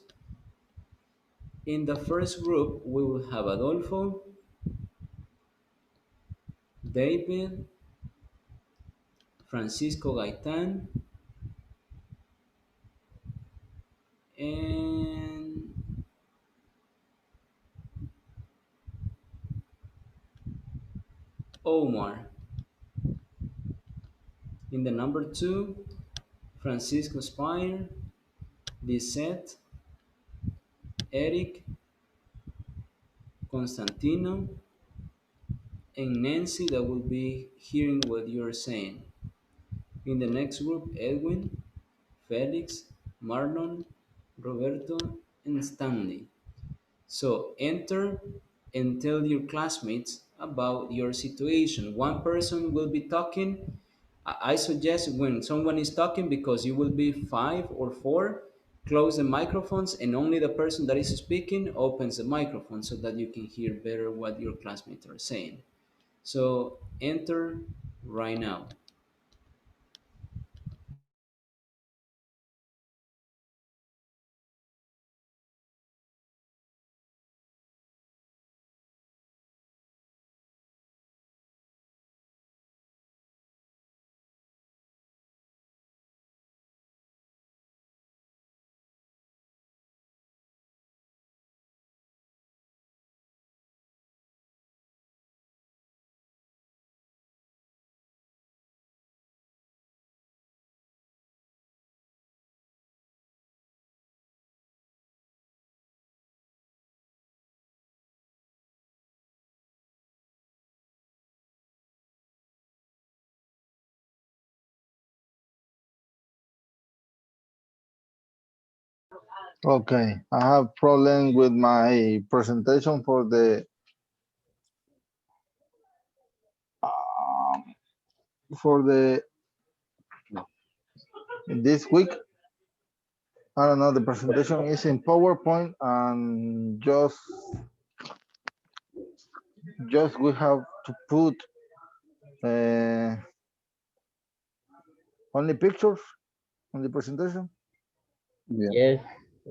In the first group, we will have Adolfo, David, Francisco Gaitan, and Omar. In the number two, Francisco Spire, Lisette, Eric, Constantino, and Nancy that will be hearing what you're saying. In the next group, Edwin, Felix, Marlon, Roberto, and Stanley. So enter and tell your classmates about your situation. One person will be talking. I suggest when someone is talking, because you will be five or four, close the microphones and only the person that is speaking opens the microphone so that you can hear better what your classmates are saying. So enter right now. Okay, I have problem with my presentation um, for the this week. I don't know. The presentation is in PowerPoint, and just we have to put uh, only pictures on the presentation. Yeah. Yes,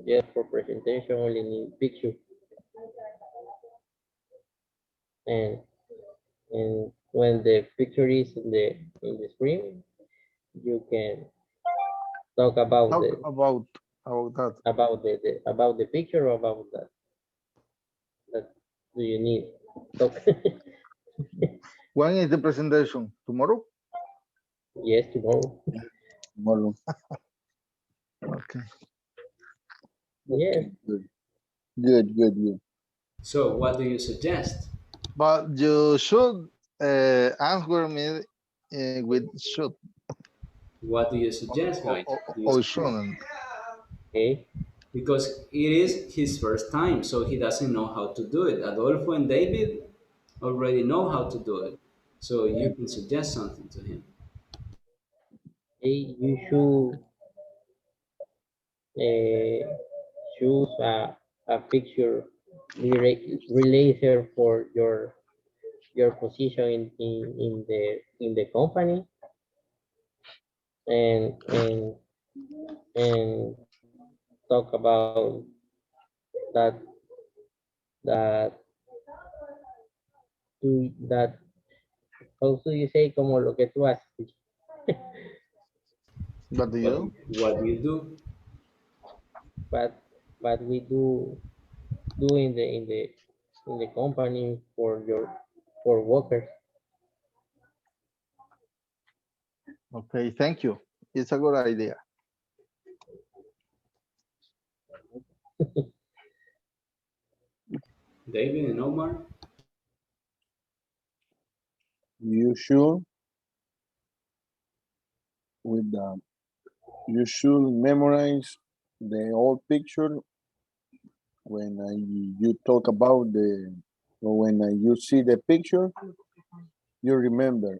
yes, for presentation only need picture. And and when the picture is in the screen, you can talk about Talk the about that. about the picture or about that do you need talk. When is the presentation? Tomorrow? Yes, tomorrow. Módulo. Okay. Yes. Okay, good. Good, good, good. So what do you suggest? But you should answer me with should What do you suggest, guys? Do you or suggest? shouldn't. Okay. Because it is his first time, so he doesn't know how to do it. Adolfo and David already know how to do it, so you can suggest something to him. Okay, you should choose a picture related for your position in the company, and and talk about that that that how do you say como lo que tú haces. What do you What do? what do you do? But but we do in the company for workers. Okay, thank you. It's a good idea. David and Omar? You should with the you should memorize the old picture when you talk about the or when you see the picture, you remember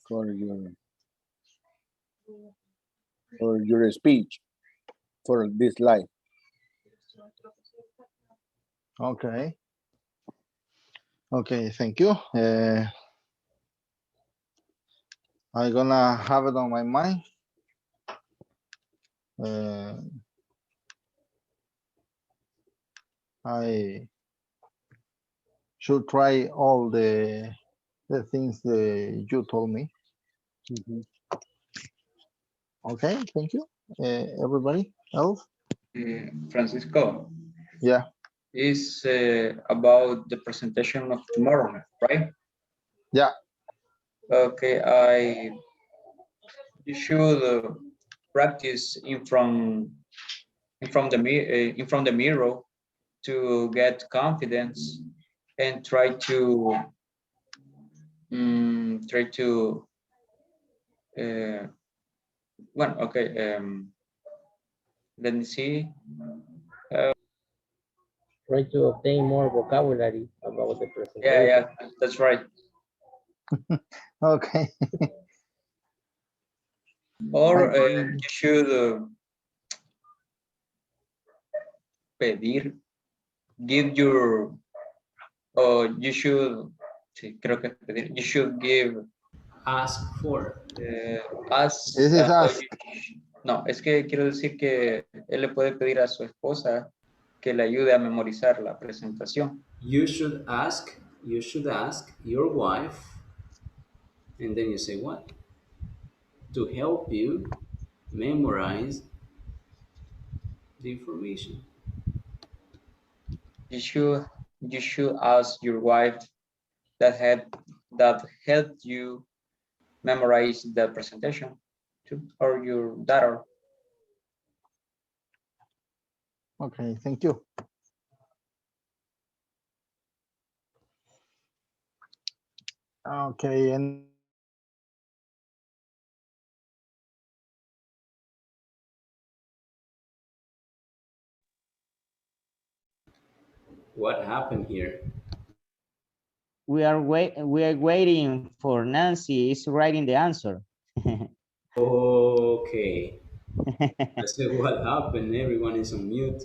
for your speech for this life. Okay. Okay, thank you. I'm gonna have it on my mind. I should try all the things that you told me. Okay, thank you. Everybody else? Francisco, Yeah. is about the presentation of tomorrow, right? Yeah. Okay, you should practice in front the mirror to get confidence and try to well, okay, let me see. Try to obtain more vocabulary about the presentation. Yeah, that's right. Okay. Or you should pedir, give your, or you should, sí, creo que es pedir, you should give. Ask for. Ask. This is ask. No, es que quiero decir que él le puede pedir a su esposa que le ayude a memorizar la presentación. You should ask your wife, and then you say what? To help you memorize the information. You should ask your wife that helped you memorize the presentation too, or your daughter. Okay, thank you. Okay, and What happened here? We are waiting for Nancy is writing the answer. Okay. I said, what happened? Everyone is on mute.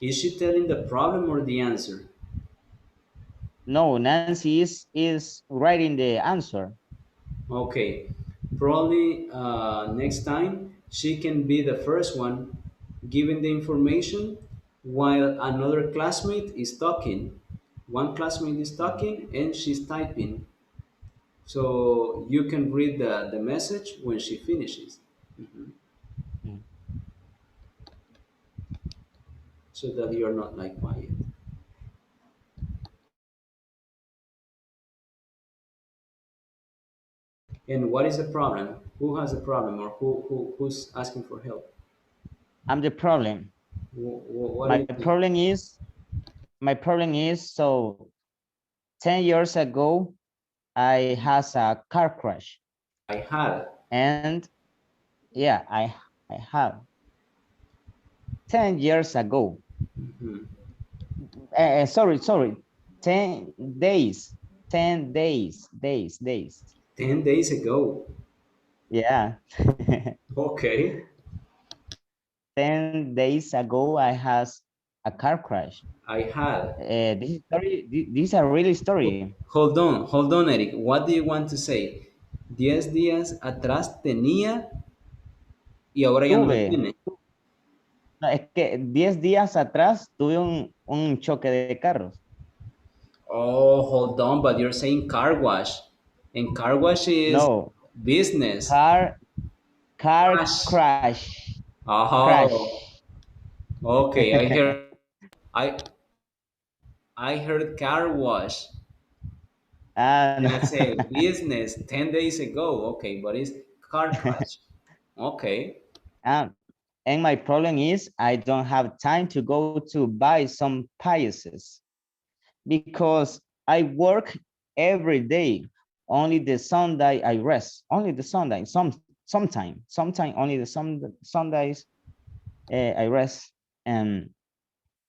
Is she telling the problem or the answer? No, Nancy is writing the answer. Okay. Probably next time she can be the first one giving the information while another classmate is talking. One classmate is talking and she's typing. So you can read the message when she finishes. Mhm. So that you're not like quiet. And what is the problem? Who has a problem or who's asking for help? I'm the problem. What My is problem is so 10 years ago I has a car crash. I had. And yeah, I have 10 years ago. Sorry, 10 days 10 days 10 days ago. Yeah. Okay. 10 days ago I has a car crash. I had. This is a really story. Hold on, Eric. What do you want to say? 10 días atrás tenía y ahora ya no lo Tuve. tiene. No, es que 10 días atrás tuve un choque de carros. Oh, hold on, but you're saying car wash. And car wash is No. Business. Car Crash. crash. Oh, okay. I I heard car wash, And and I say business 10 days ago. Okay, but it's car crash. Okay. um, and my problem is I don't have time to go to buy some pieces because I work every day. Only the Sunday I rest. Only the Sunday. Sometime only the Sundays I rest, and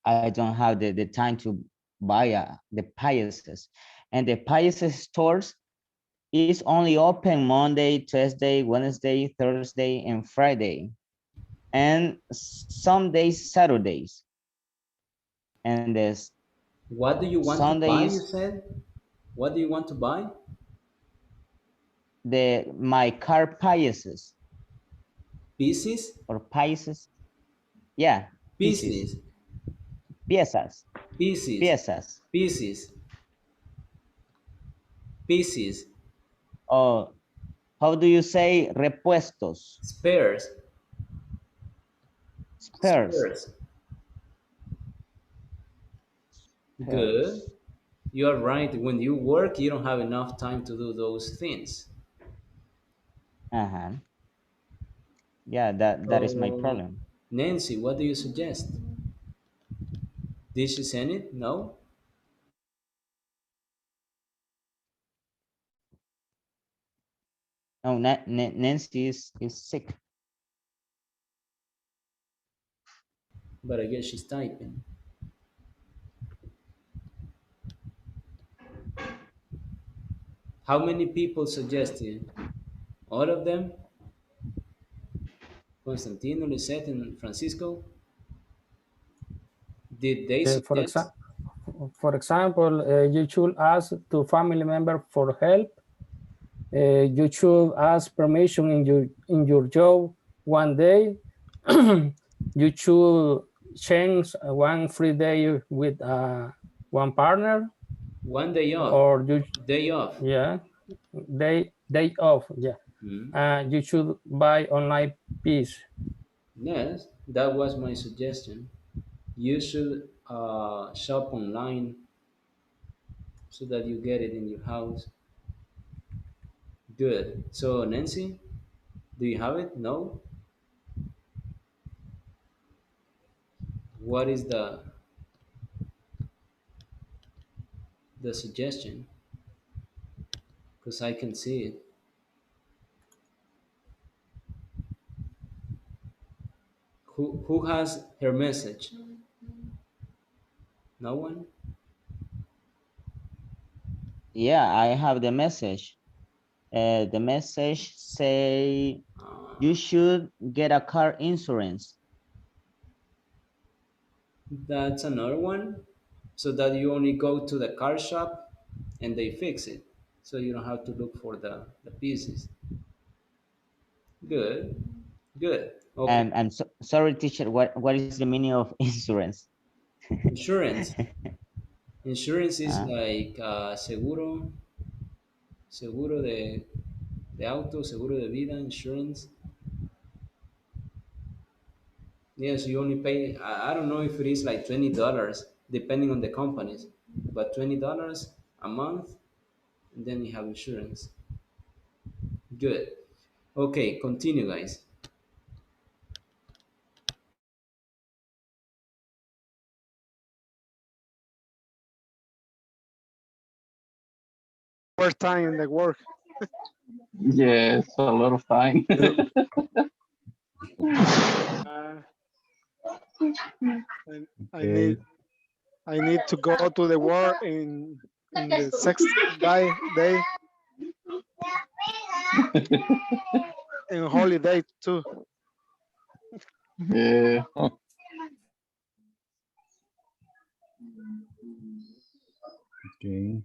I don't have the time to buy the pieces. And the pieces stores is only open Monday, Tuesday, Wednesday, Thursday, and Friday, and some days Saturdays. And this What do you want to buy? You Sundays said. What do you want to buy? the my car pieces Pieces. or pieces. Yeah, pieces, Business. piezas, Pieces. piezas. Pieces. Pieces. Or how do you say repuestos? Spares. Spares. Spares. Good. Spares. You are right. When you work, you don't have enough time to do those things. Uh-huh. Yeah, that is my So, problem. Nancy, what do you suggest? Did she send it? No? Oh, Nancy is sick. But I guess she's typing. How many people suggested? All of them? Constantino, Lisette, and Francisco? Did they For suggest? example, you should ask to family member for help. You should ask permission in your job one day. You should change one free day with one partner, One day off. or you Day off. yeah day off. Yeah, Hmm. you should buy online piece. Yes, that was my suggestion. You should shop online so that you get it in your house. Good. So, Nancy, do you have it? No? What is the suggestion? Because I can see it. Who has her message? No one? Yeah, I have the message. The message say you should get a car insurance. That's another one. So that you only go to the car shop and they fix it. So you don't have to look for the pieces. Good. Good. Okay. And so, sorry, teacher. What is the meaning of insurance? Insurance. Insurance is uh, like seguro, seguro de auto, seguro de vida, insurance. Yes, you only pay. I don't know if it is like $20, depending on the companies, but $20 a month, and then you have insurance. Good. Okay, continue, guys. First time in the work. Yes, a lot of time. Uh, and Okay. I need to go to the work in the sixth day and holiday too. Yeah. Okay.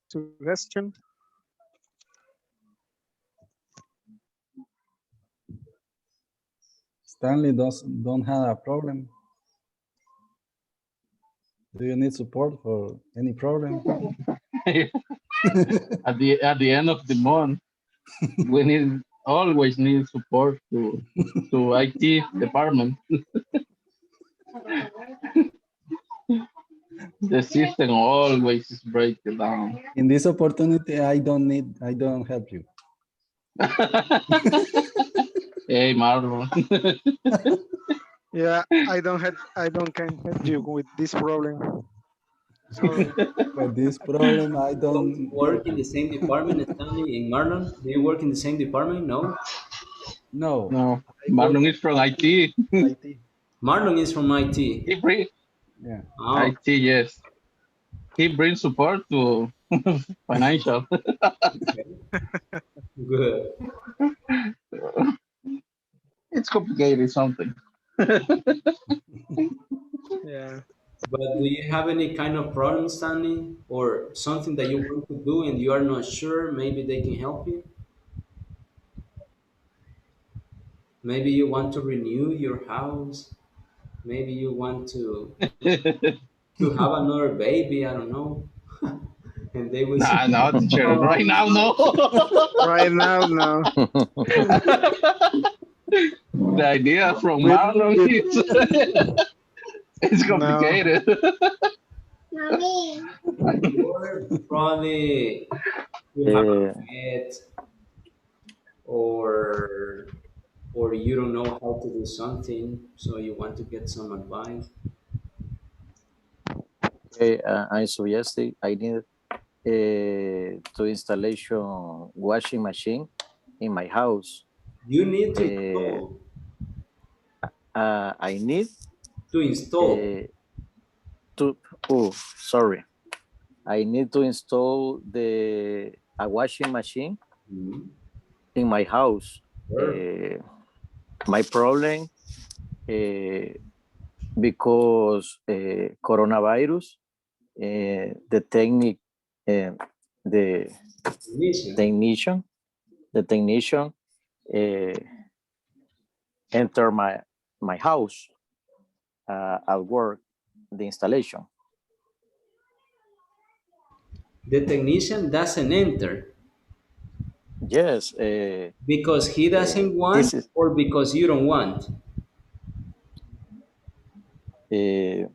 Suggestion. Stanley don't have a problem. Do you need support for any problem? At the end of the month, we always need support to IT department. The system always is breaking down. In this opportunity, I don't help you. Hey, Marlon. Yeah, I can help you with this problem. Sorry. With this problem, I don't Work in the same department, Stanley and Marlon? Do you work in the same department? No. No. No, I work Marlon is from IT. IT. Marlon is from IT. He brings Yeah. Oh, IT, yes. He brings support to financial. good. It's complicated something. Yeah. But do you have any kind of problem, Stanley, or something that you want to do and you are not sure? Maybe they can help you. Maybe you want to renew your house. Maybe you want to have another baby. I don't know. And they will Nah, no, support. teacher. Oh, Right now, no. right now, no. The idea from With, Marlon with is it's no. complicated. Or probably you have a Uh, pet, or or you don't know how to do something, so you want to get some advice. okay, I suggested I need to installation washing machine in my house. You need to Uh, install. I need To install. uh, to, oh, sorry. I need to install a washing machine Mhm. in my house. Perfect. My problem, because coronavirus, the technique, the Technician. technician, the technician uh, enter my house at work, the installation. The technician doesn't enter Yes, because he doesn't want this is or because you don't want. uh,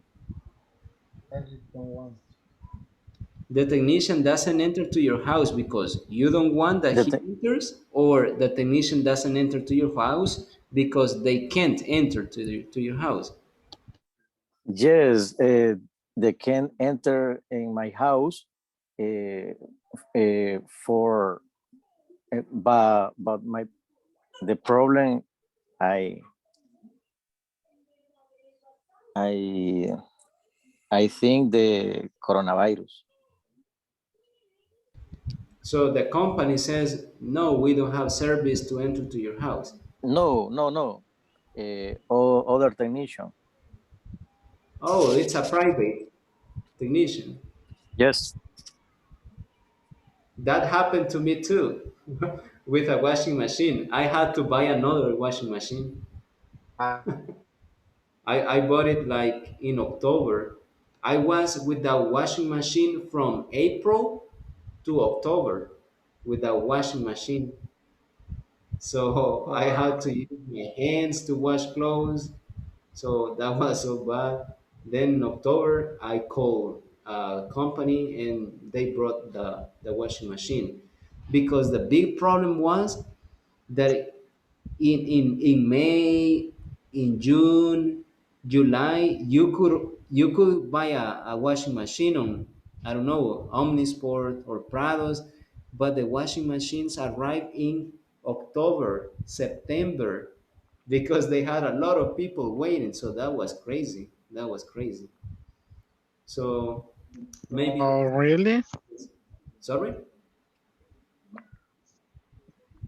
The technician doesn't enter to your house because you don't want that the he te- enters, or the technician doesn't enter to your house because they can't enter to your house. yes, they can enter in my house uh, for but my the problem I I I think the coronavirus. So the company says, no, we don't have service to enter to your house. No, no, no. Other technician. Oh, it's a private technician. Yes. That happened to me too with a washing machine. I had to buy another washing machine. Ah, I bought it like in October. I was with the washing machine from April to October with the washing machine. So I had to use my hands to wash clothes. So that was so bad. Then in October, I called a company and they brought the washing machine because the big problem was that in May, in June, July, you could buy a washing machine on, I don't know, Omnisport or Prados, but the washing machines arrive in October, September, because they had a lot of people waiting. So that was crazy. That was crazy. So maybe Oh, really? sorry.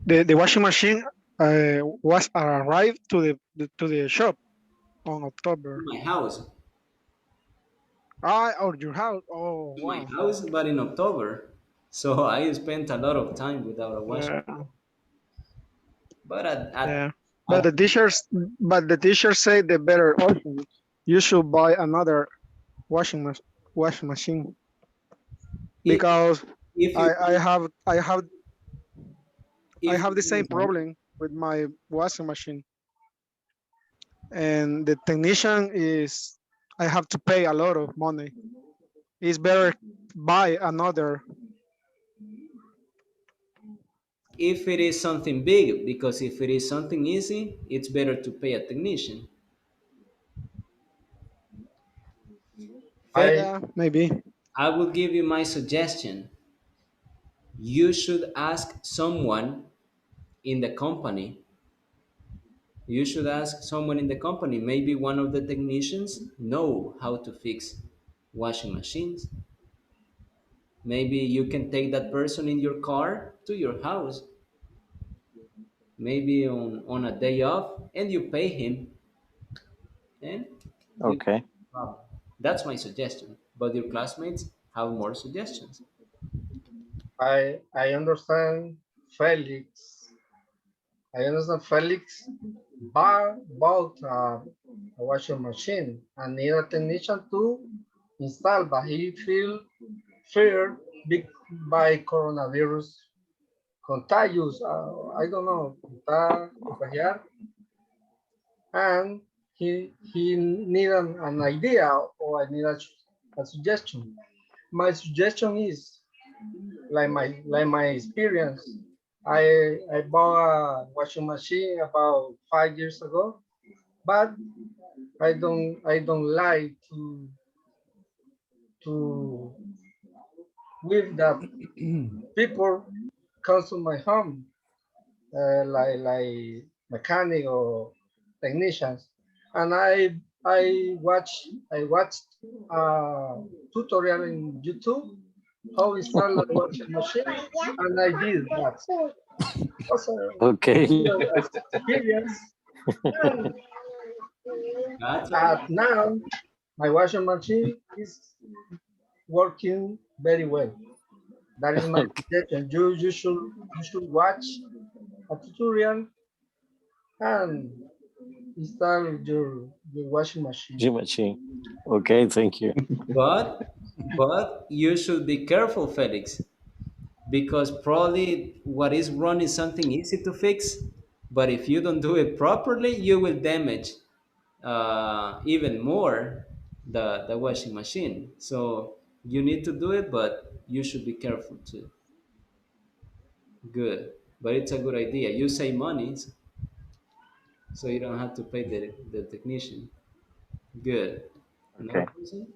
The washing machine was arrived to to the shop on October. My house, Ah, or your house. Oh, my wow. house, but in October. So I spent a lot of time without a washing. Yeah, But yeah. But at the teachers say the better option. You should buy another washing machine it, because if you I if have the same you, problem with my washing machine, and the technician is I have to pay a lot of money. It's better buy another. if it is something big, because if it is something easy, it's better to pay a technician. Felix, I Yeah, maybe. I will give you my suggestion. You should ask someone in the company. You should ask someone in the company. Maybe one of the technicians know how to fix washing machines. Maybe you can take that person in your car to your house, maybe on a day off, and you pay him, and you Okay. problem. That's my suggestion. But your classmates have more suggestions. I understand Felix. I understand Felix bought a washing machine and need a technician to install, but he feel feared by coronavirus contagious. I don't know, contagiar, and he need an idea or I need a suggestion. My suggestion is like my experience. I bought a washing machine about 5 years ago, but I don't like to with that people comes to my home like mechanic or technicians, and I watched a tutorial in YouTube how install a washing machine, and I did that. Also, Okay. experience. And That's now my washing machine is working very well. That is my Okay. suggestion. You should watch a tutorial and install your washing machine. Gym machine. Okay, thank you. but you should be careful, Felix, because probably what is wrong is something easy to fix, but if you don't do it properly, you will damage even more the washing machine. So you need to do it, but you should be careful too. Good, but it's a good idea. You save money, so you don't have to pay the technician. Good. Another Okay. person?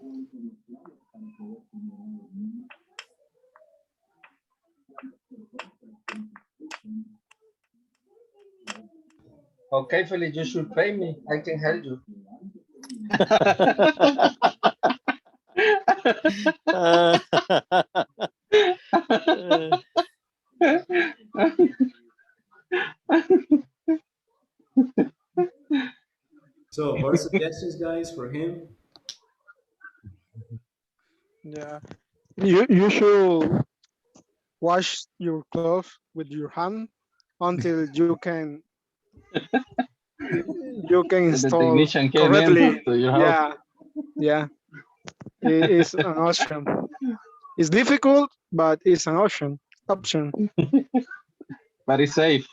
Okay, Felix, you should pay me. I can help you. Uh, So more suggestions, guys, for him. Yeah, you should wash your clothes with your hand until you can The install technician came in correctly. to your house. Yeah, yeah, it is an option. It's difficult, but it's an option. But it's safe.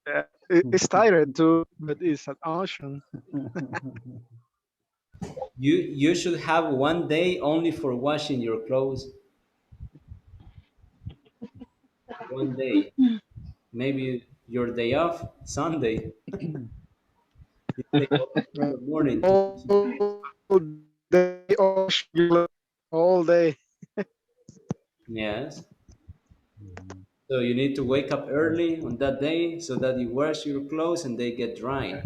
Yeah, it's tired too, but it's an option. You should have one day only for washing your clothes. One day, maybe your day off, Sunday. You take all the morning to wash your clothes. All day, all day. Yes. So you need to wake up early on that day so that you wash your clothes and they get dry.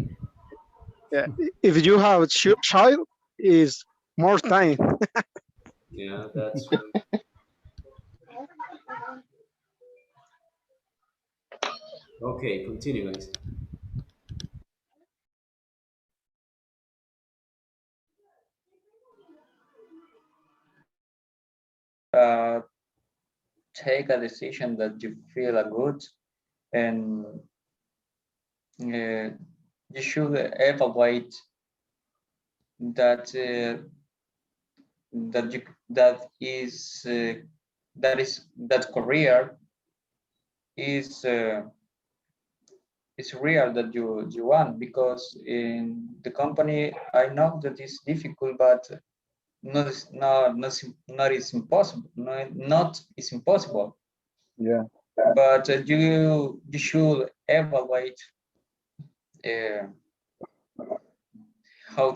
Yeah, if you have a child, is more time. Yeah, that's true. Okay, continue, guys. Uh, take a decision that you feel are good, and you should evaluate that that is that career is real that you want, because in the company I know that it's difficult, but not is impossible. Not is impossible. Yeah. But you should evaluate how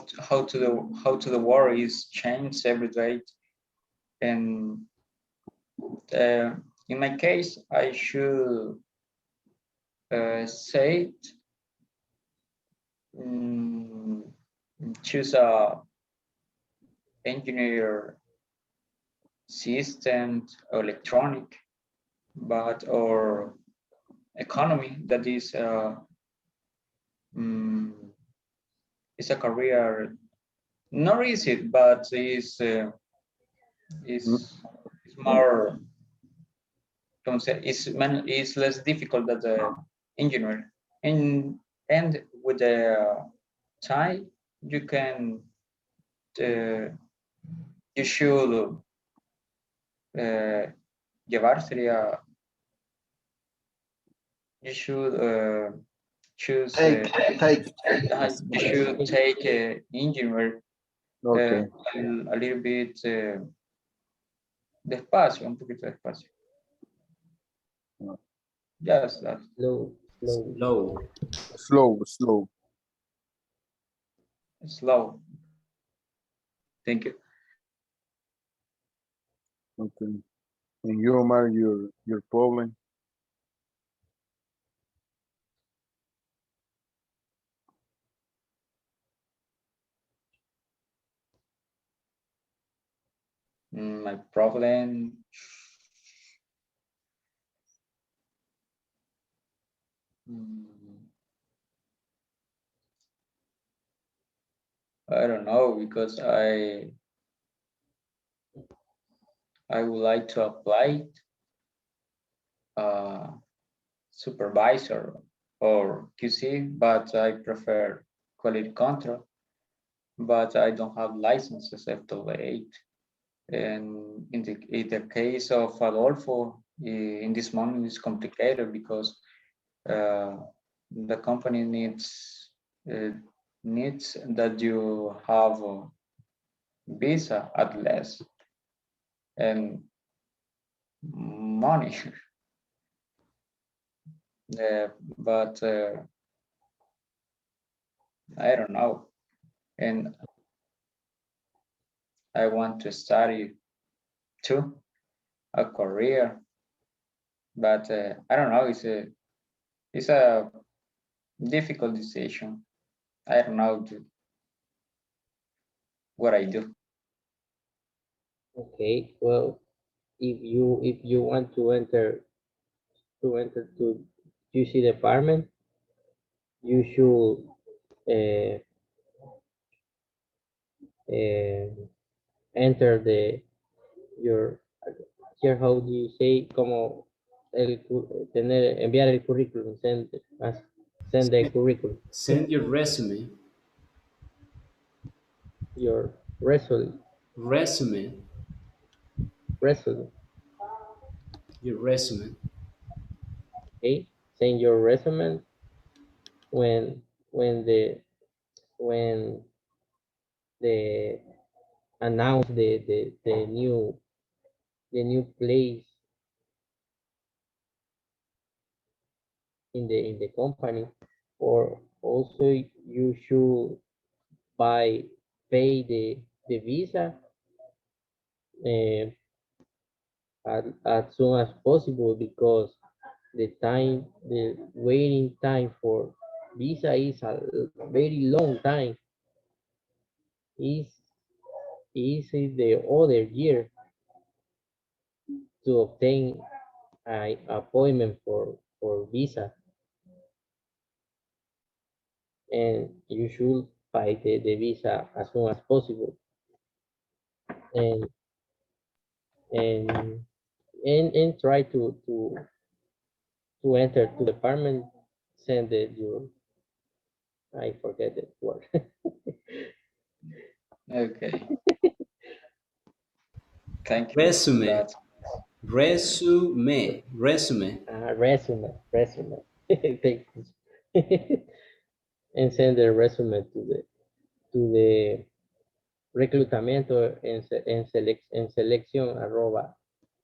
the world is changed every day, and in my case I should say choose a engineer system or electronic, but or economy, that is is a career not easy, but is more, it's less difficult than the engineer, and with the time you can you should llevar sería you should choose you should take engineer Okay. a little bit despacio, un poquito despacio. Yes, that. Slow. Thank you. Okay. And you, Omar, your problem? My problem. I don't know, because I would like to apply supervisor or QC, but I prefer quality control. But I don't have licenses after 8. And in the case of Adolfo, in this moment it's complicated, because the company needs that you have a visa at least, and money. But I don't know, and I want to study too, a career, but I don't know. It's a difficult decision. I don't know what I do. Okay, well, if you want to enter to QC department, you should enter your here, how do you say, como enviar el currículum, send the curriculum, Send your resume. your resume, Resume. Your resume. okay, send your resume when when the when the announce the new place in the company, or also you should pay the visa uh, as soon as possible, because the waiting time for visa is a very long time. Is the other year to obtain an appointment for visa, and you should buy the visa as soon as possible, and and and try to enter to the department, send your, I forget the word. Okay. Thank you. Resume. Resume. Resume. Thank you. And send the resume to the reclutamiento en selección arroba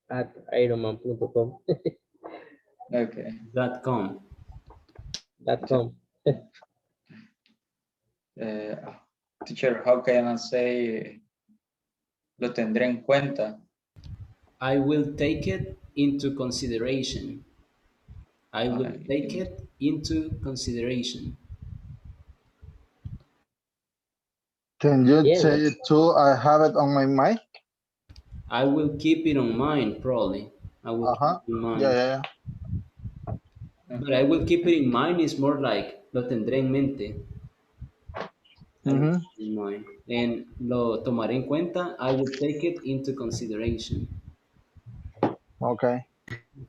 at ironman.com. Okay. .com. .com. Teacher, how can I say lo tendré en cuenta? I will take it into consideration. I will take it into consideration. Can you Yes. say it too? I have it on my mind. I will keep it on mind, probably. I will keep it in mind. Yeah. But I will keep it in mind is more like lo tendré en mente. I will keep it in mind. And lo tomaré en cuenta, I will take it into consideration. Okay.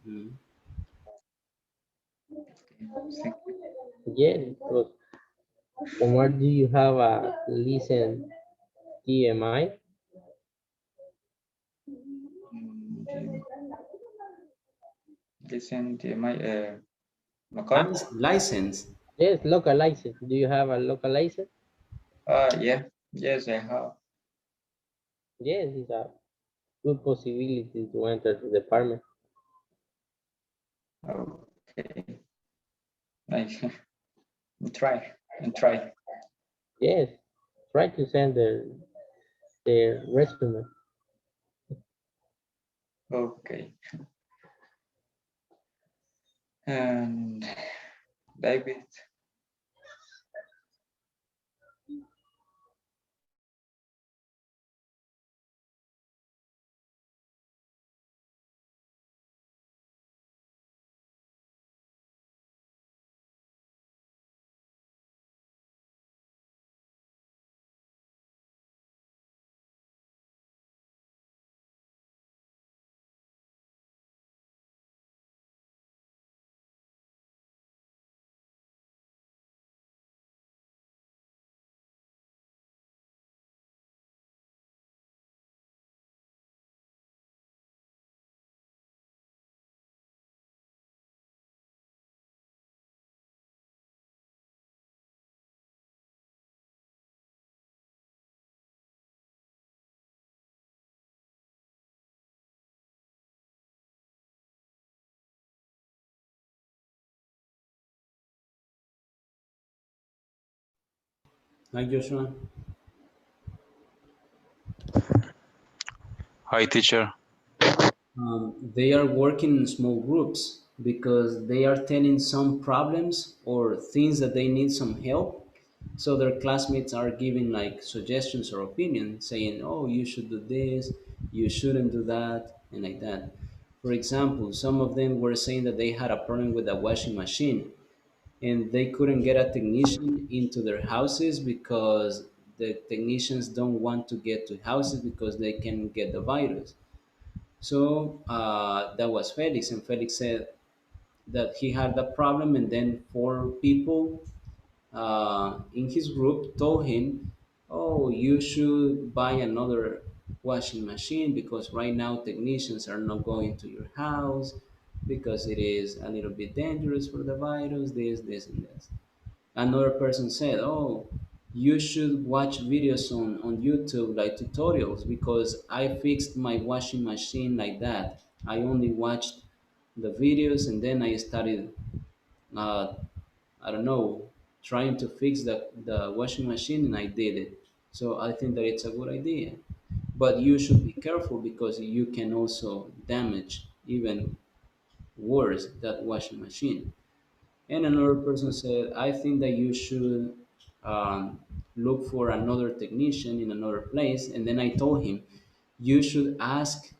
Mhm. Yeah, because Omar, do you have a listen TMI? Listen to my account? License. Yes, local license. Do you have a local license? Yeah. Yes, I have. Yes, it's a good possibility to enter the department. Okay. Nice. Try and try. Yes, try to send the resume. Okay. And David. Hi, Joshua. Hi, teacher. They are working in small groups because they are telling some problems or things that they need some help. So their classmates are giving like suggestions or opinions, saying, "Oh, you should do this, you shouldn't do that," and like that. For example, some of them were saying that they had a problem with a washing machine, and they couldn't get a technician into their houses because the technicians don't want to get to houses because they can get the virus. So that was Felix, and Felix said that he had that problem, and then four people in his group told him, "Oh, you should buy another washing machine because right now technicians are not going to your house because it is a little bit dangerous for the virus, this, and this." Another person said, "Oh, you should watch videos on YouTube like tutorials because I fixed my washing machine like that. I only watched the videos and then I started, uh, I don't know, trying to fix the washing machine and I did it. So I think that it's a good idea. But you should be careful because you can also damage even worse that washing machine." And another person said, "I think that you should look for another technician in another place." And then I told him, "You should ask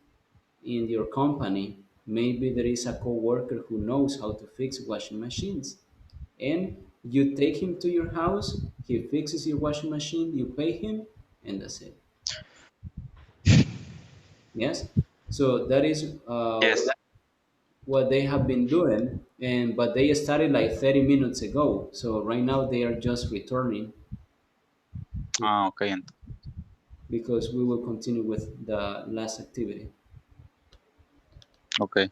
in your company. Maybe there is a coworker who knows how to fix washing machines. And you take him to your house, he fixes your washing machine, you pay him, and that's it." Yes? So that is Yes. what they have been doing, and but they started like 30 minutes ago, so right now they are just returning Ah, okay. because we will continue with the last activity. Okay.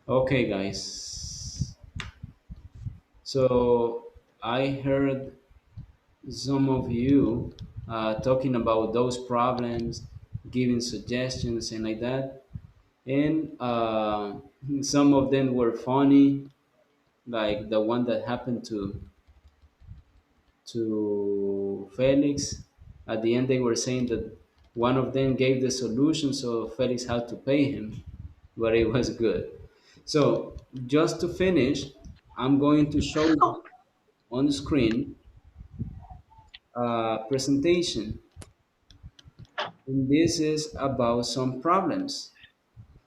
Okay, guys. So I heard some of you talking about those problems, giving suggestions and like that. And some of them were funny, like the one that happened to Felix. At the end, they were saying that one of them gave the solution, so Felix had to pay him, but it was good. So, just to finish, I'm going to show you on the screen a presentation, and this is about some problems.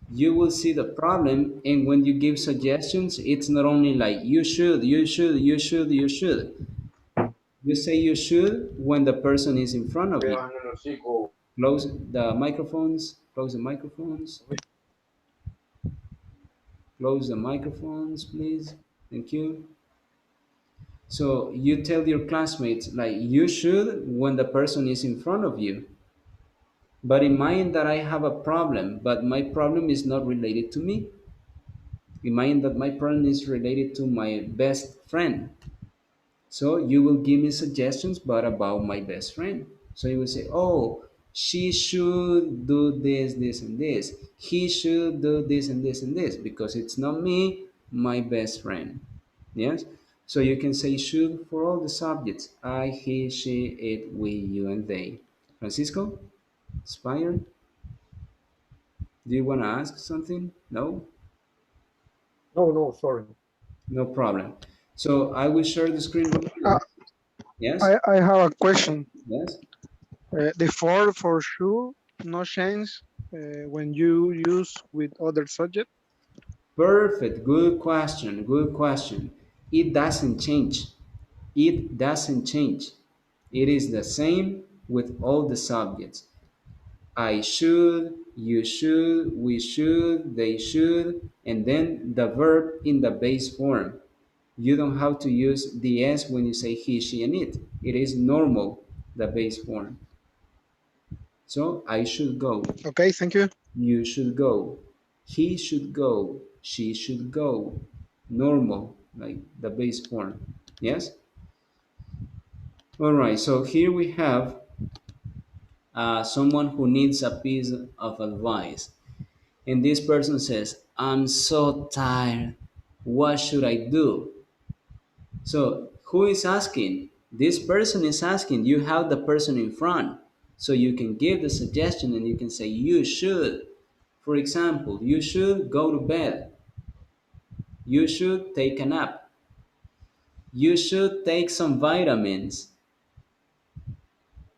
You will see the problem, and when you give suggestions, it's not only like you should, you should, you should, you should. You say you should when the person is in front of you. Close the microphones, close the microphones, close the microphones, please. Thank you. So you tell your classmates, like, you should when the person is in front of you. But imagine that I have a problem, but my problem is not related to me. Imagine that my problem is related to my best friend. So you will give me suggestions, but about my best friend. So you will say, oh, she should do this, this, and this. He should do this and this and this because it's not me, my best friend. Yes? So you can say should for all the subjects I, he, she, it, we, you, and they. Francisco? Inspired? Do you want to ask something? No? No, no, sorry. No problem. So I will share the screen right Uh, now. Yes? I have a question. Yes? The for sure no change when you use with other subject. Perfect. Good question. Good question. It doesn't change. It doesn't change. It is the same with all the subjects. I should, you should, we should, they should, and then the verb in the base form. You don't have to use the S when you say he, she, and it. It is normal, the base form. So I should go. Okay, thank you. You should go. He should go. She should go. Normal, like the base form. Yes? All right, so here we have someone who needs a piece of advice. And this person says, I'm so tired. What should I do? So, who is asking? This person is asking. You have the person in front. So, you can give the suggestion and you can say, you should. For example, you should go to bed. You should take a nap. You should take some vitamins.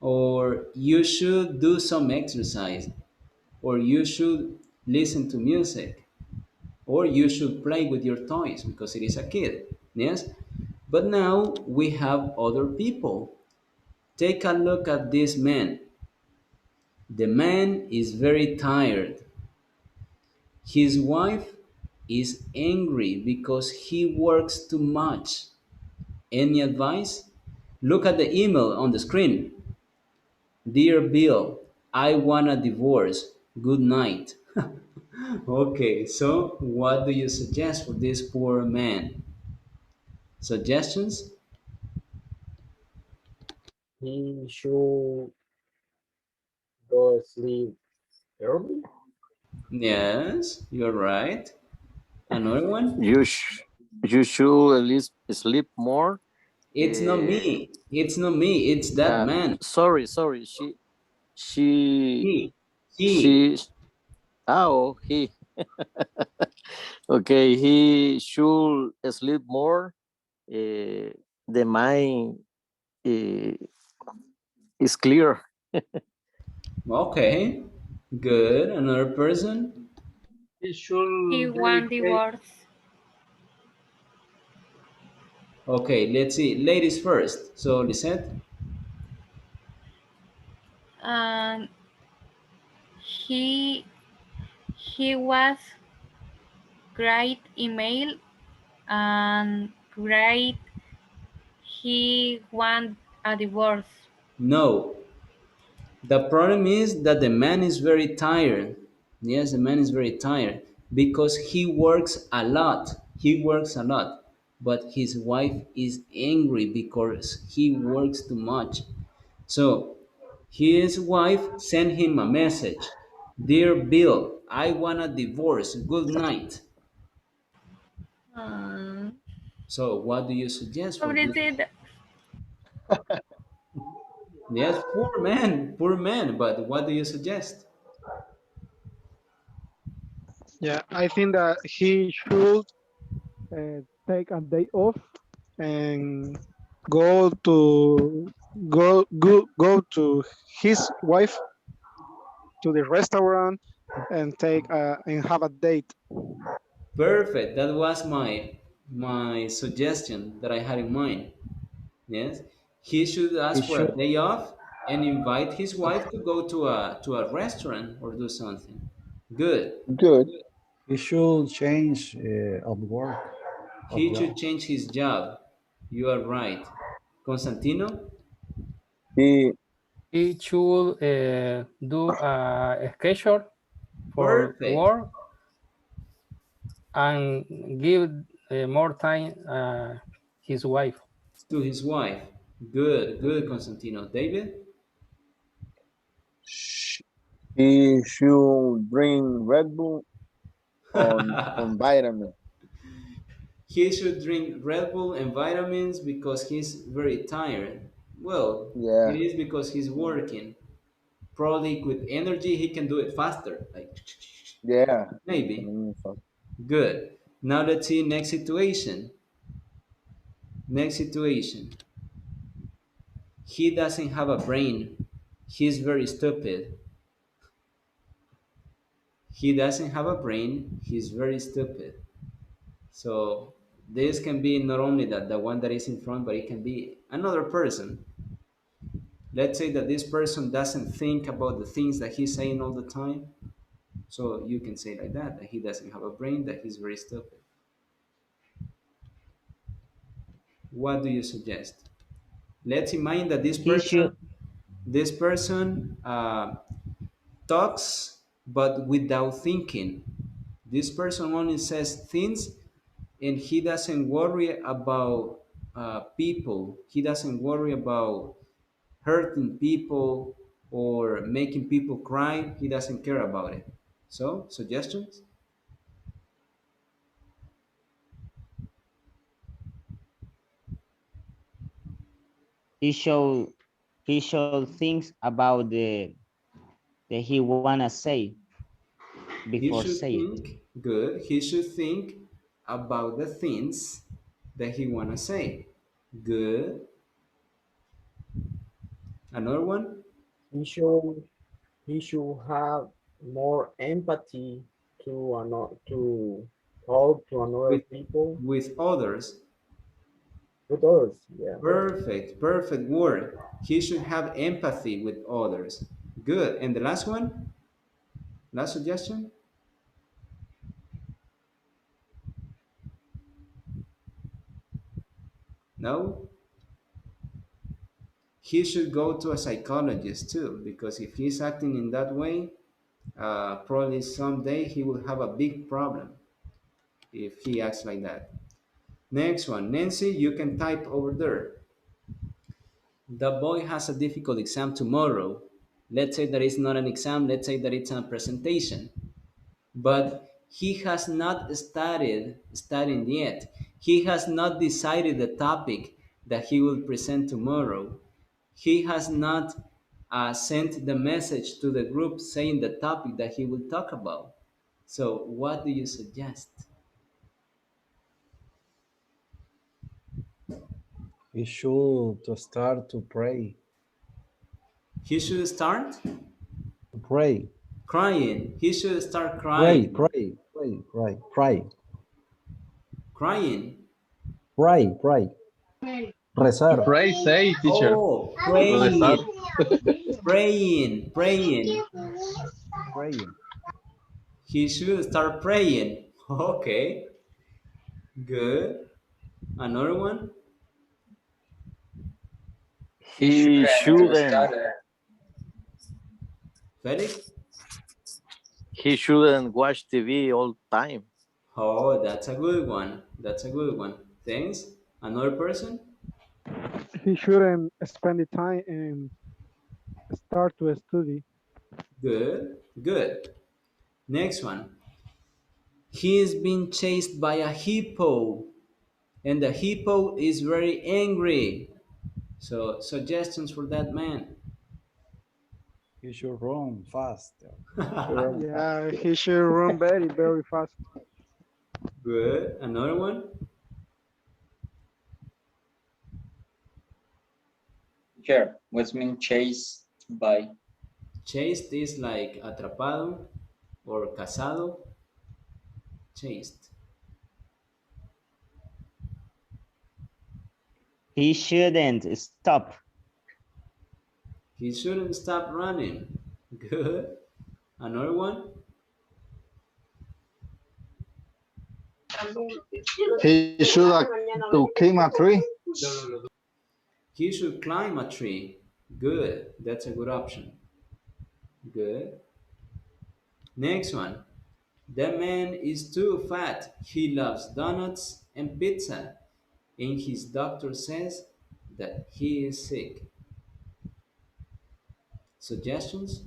Or you should do some exercise. Or you should listen to music. Or you should play with your toys because it is a kid. Yes? But now we have other people. Take a look at this man. The man is very tired. His wife is angry because he works too much. Any advice? Look at the email on the screen. Dear Bill, I want a divorce. Good night. Okay, so what do you suggest for this poor man? Suggestions? He should go sleep early. Yes, you're right. Another one? You should at least sleep more. It's not Uh, me. It's not me. It's that man. sorry. She, He. He. she. Oh, he. Okay, he should sleep more. The mind uh, is clear. Okay. Good. Another person? He He should want dedicate. divorce. Okay, let's see. Ladies first. So, Lisette? And He was great email and great. He want a divorce. No, the problem is that the man is very tired. Yes, the man is very tired because he works a lot. He works a lot. But his wife is angry because he works too much. So his wife sent him a message. Dear Bill, I want a divorce. Good night. Uh, So what do you suggest for this? Pobrecita. Yes, poor man. But what do you suggest? Yeah, I think that he should take a day off and go to go to his wife to the restaurant and have a date. Perfect. That was my suggestion that I had in mind. Yes, he should He ask for a should day off and invite his wife to go to a restaurant or do something. Good. Good. he should change of He job. should change his job. You are right. Constantino? He He should do a schedule for Perfect. work and give more time his wife. To his wife. Good, good, Constantino. David? he should bring Red Bull on vitamin. He should drink Red Bull and vitamins because he's very tired. Well, it Yeah, is because he's working. Probably with energy he can do it faster. Like yeah. maybe. Good. Now let's see next situation. Next situation. He doesn't have a brain. He's very stupid. He doesn't have a brain. He's very stupid. So this can be not only the one that is in front, but it can be another person. Let's say that this person doesn't think about the things that he's saying all the time. So you can say like that he doesn't have a brain, that he's very stupid. What do you suggest? Let's imagine that He should this person talks but without thinking. This person only says things and he doesn't worry about people. He doesn't worry about hurting people or making people cry. He doesn't care about it. So, suggestions? he should he should think about the that he wanna say He before should say it. think, good, he should think about the things that he want to say. Good. Another one? He should he should have more empathy to talk to another With, people with others. with others. Yeah. Perfect, perfect word. He should have empathy with others. Good. And the last one? Last suggestion? No? He should go to a psychologist too, because if he's acting in that way, probably someday he will have a big problem if he acts like that. Next one. Nancy, you can type over there. The boy has a difficult exam tomorrow. Let's say that it's not an exam, let's say that it's a presentation. But he has not started studying yet. He has not decided the topic that he will present tomorrow. He has not sent the message to the group saying the topic that he will talk about. So, what do you suggest? He should to start to pray. He should start To pray. crying. He should start Pray, crying. pray, pray, pray, pray, Crying. pray, pray. Rezar. Pray, say, teacher. Oh, Rezar. praying. Praying. praying. He should start praying. Okay, good. Another one. He Shouldn't shouldn't. study. Felix? He shouldn't watch TV all time. Oh, that's a good one. That's a good one. Thanks. Another person? He shouldn't spend the time and start to study. Good. Good. Next one. He is being chased by a hippo, and the hippo is very angry. So, suggestions for that man. He should run faster. Yeah, he should run very, very fast. Good. Another one? Here, what's mean chased by? Chased is like atrapado or cazado. Chased. He shouldn't stop. He shouldn't stop running. Good. Another one? He should to climb a tree. He should climb a tree. Good. That's a good option. Good. Next one. The man is too fat. He loves donuts and pizza. And his doctor says that he is sick. Suggestions?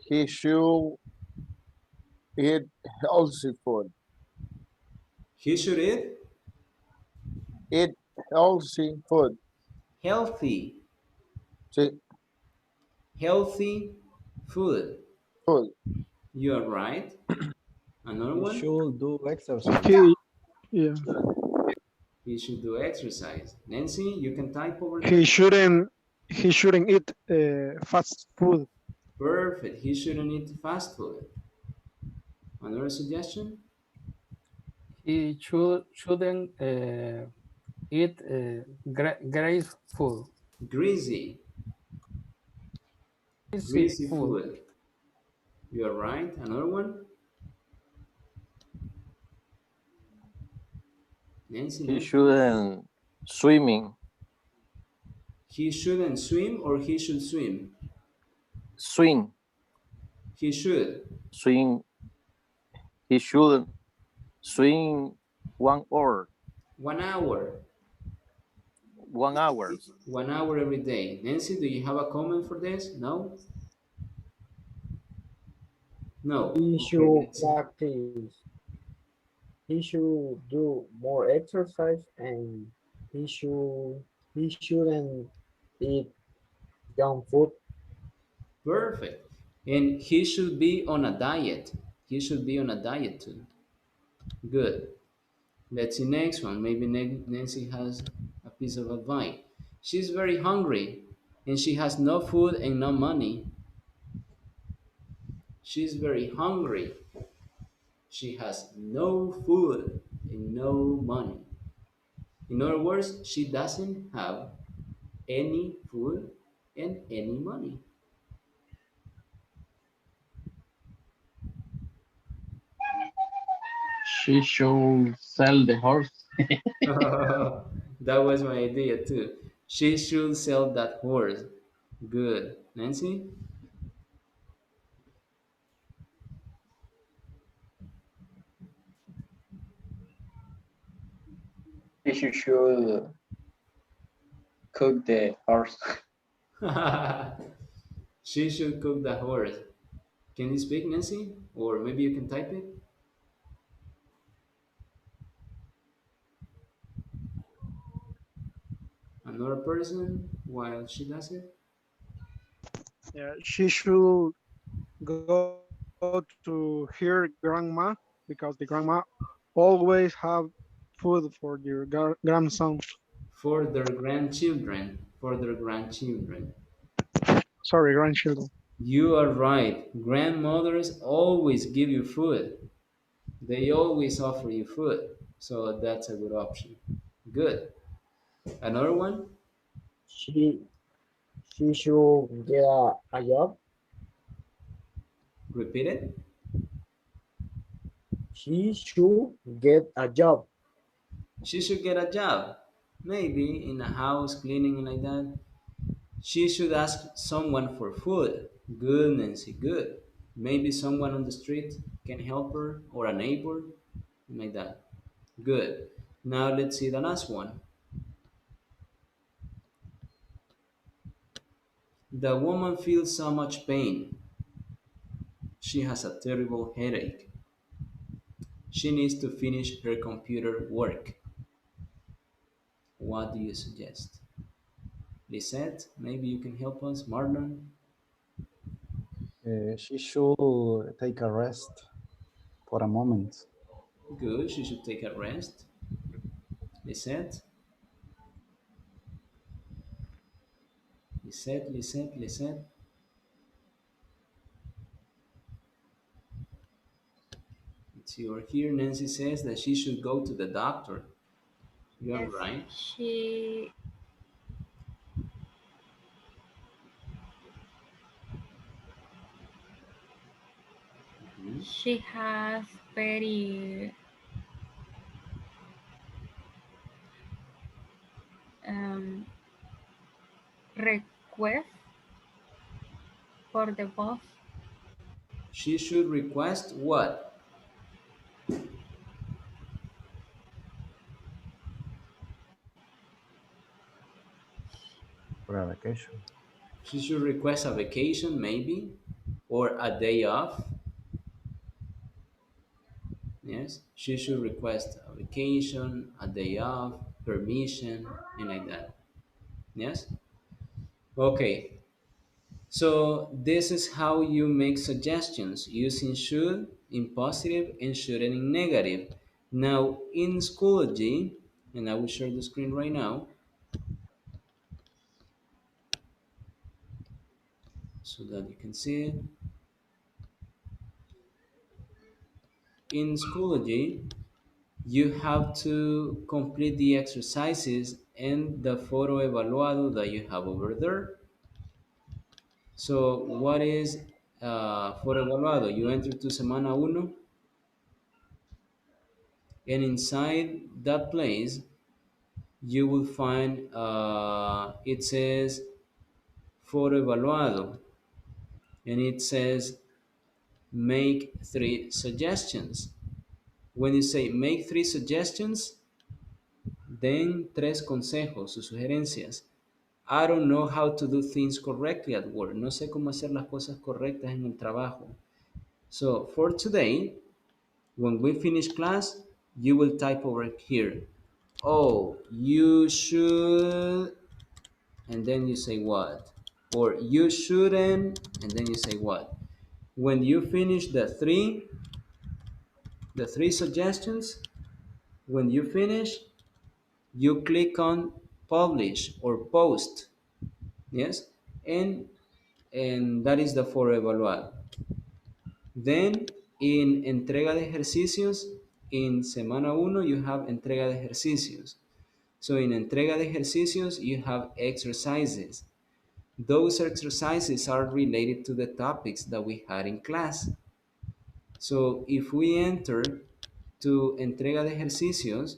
He should eat healthy food. He should eat Eat healthy food. healthy, Sí, healthy food. food. You are right. Another He one? should do exercise. Yeah, He should do exercise. Nancy, you can type over there. he shouldn't eat fast food. Perfect. He shouldn't eat fast food. Another suggestion? He shouldn't eat grease food. Greasy. Greasy Greasy food. food. You are right. Another one? Nancy, He Nancy? shouldn't swimming. He shouldn't swim or he should swim? Swim. He should. Swim. He shouldn't swim 1 hour. 1 hour. 1 hour. 1 hour every day. Nancy, do you have a comment for this? No? No. He Okay, should let's see. practice. He should do more exercise, and he shouldn't eat junk food. Perfect. And he should be on a diet. He should be on a diet too. Good. Let's see next one. Maybe Nancy has a piece of advice. She's very hungry and she has no food and no money. She's very hungry. She has no food and no money. In other words, she doesn't have any food and any money. She should sell the horse. That was my idea too. She should sell that horse. Good. Nancy? He should cook the horse. She should cook the horse. Can you speak, Nancy? Or maybe you can type it? Another person while she does it? Yeah, she should go to her grandma because the grandma always have food for your grandson. For their grandchildren. For their grandchildren. Sorry, grandchildren. You are right. Grandmothers always give you food. They always offer you food. So that's a good option. Good. Another one? She she should get a job. Repeat it. She should get a job. She should get a job. Maybe in a house cleaning like that. She should ask someone for food. Good, Nancy, good. Maybe someone on the street can help her or a neighbor like that. Good. Now let's see the last one. The woman feels so much pain. She has a terrible headache. She needs to finish her computer work. What do you suggest? Lisette, maybe you can help us. Marlon? She should take a rest for a moment. Good, she should take a rest. Lisette? Lisette? Let's see over here. Nancy says that she should go to the doctor. You are Yes, right. Mhm. she has very um, request for the boss. She should request what? For a vacation. She should request a vacation, maybe, or a day off. Yes, she should request a vacation, a day off, permission, and like that. Yes? Okay, so this is how you make suggestions using should in positive and shouldn't in negative. Now, in Schoology, and I will share the screen right now so that you can see it. In Schoology, you have to complete the exercises and the photo evaluado that you have over there. So, what is photo evaluado? You enter to semana uno, and inside that place, you will find it says photo evaluado, and it says make 3 suggestions. When you say make 3 suggestions, den 3 consejos o sugerencias. I don't know how to do things correctly at work. No sé cómo hacer las cosas correctas en el trabajo. So for today, when we finish class, you will type over here. Oh, you should, and then you say what? Or you shouldn't, and then you say what? When you finish the three suggestions, when you finish, you click on publish or post. Yes, and that is the for evaluar. Then in entrega de ejercicios, in semana uno you have entrega de ejercicios. So in entrega de ejercicios you have exercises. Those exercises are related to the topics that we had in class. So if we enter to entrega de ejercicios,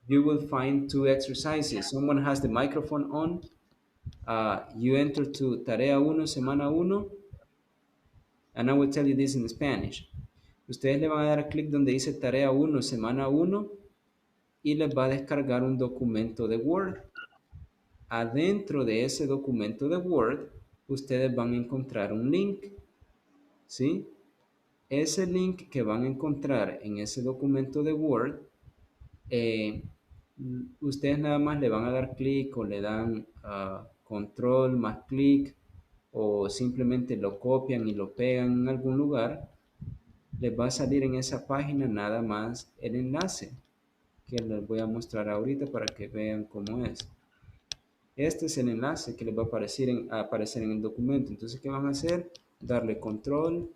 you will find 2 exercises. Someone has the microphone on. You enter to tarea 1, semana 1, and I will tell you this in Spanish. Ustedes le van a dar clic donde dice tarea 1, semana 1, y les va a descargar un documento de Word. Adentro de ese documento de Word, ustedes van a encontrar un link, ¿sí? Ese link que van a encontrar en ese documento de Word, ustedes nada más le van a dar clic o le dan control más clic o simplemente lo copian y lo pegan en algún lugar, les va a salir en esa página nada más el enlace que les voy a mostrar ahorita para que vean cómo es. Este es el enlace que les va a aparecer en el documento. Entonces, ¿qué van a hacer? Darle control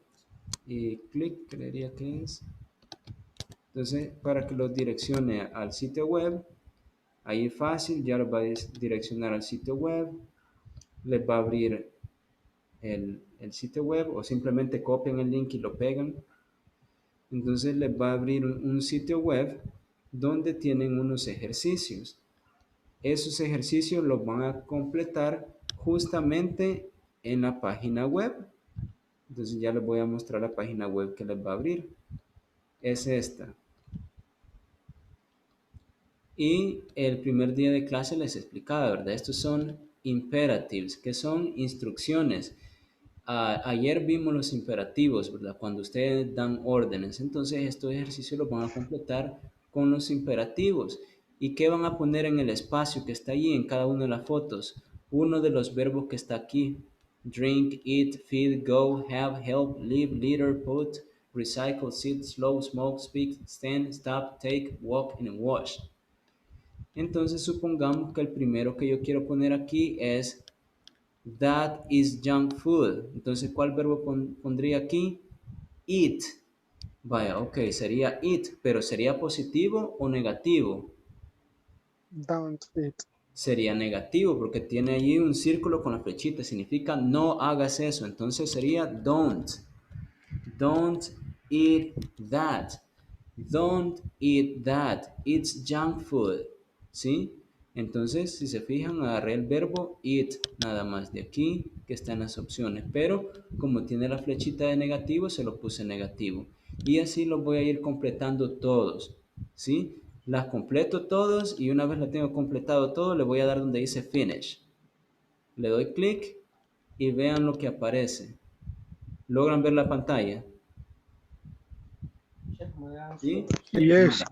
y clic, creería que es. Entonces, para que los direccione al sitio web, ahí es fácil, ya los va a direccionar al sitio web, les va a abrir el sitio web o simplemente copian el link y lo pegan. Entonces les va a abrir un sitio web donde tienen unos ejercicios. Esos ejercicios los van a completar justamente en la página web. Entonces ya les voy a mostrar la página web que les va a abrir. Es esta. Y el primer día de clase les explicaba, ¿verdad? Estos son imperatives, que son instrucciones. Ayer vimos los imperativos, ¿verdad? Cuando ustedes dan órdenes. Entonces estos ejercicios los van a completar con los imperativos. ¿Y qué van a poner en el espacio que está allí en cada una de las fotos? Uno de los verbos que está aquí. Drink, eat, feed, go, have, help, live, litter, put, recycle, sit, slow, smoke, speak, stand, stop, take, walk, and wash. Entonces supongamos que el primero que yo quiero poner aquí es that is junk food. Entonces, ¿cuál verbo pondría aquí? Eat. Vaya, ok, sería eat, pero ¿sería positivo o negativo? Don't eat. Sería negativo porque tiene allí un círculo con la flechita, significa no hagas eso. Entonces sería don't. Don't eat that. Don't eat that. It's junk food. ¿Sí? Entonces, si se fijan, agarré el verbo eat nada más de aquí, que está en las opciones. Pero como tiene la flechita de negativo, se lo puse negativo. Y así los voy a ir completando todos. ¿Sí? Las completo todos y una vez la tengo completado todo, le voy a dar donde dice finish. Le doy clic y vean lo que aparece. ¿Logran ver la pantalla? ¿Sí? Yes.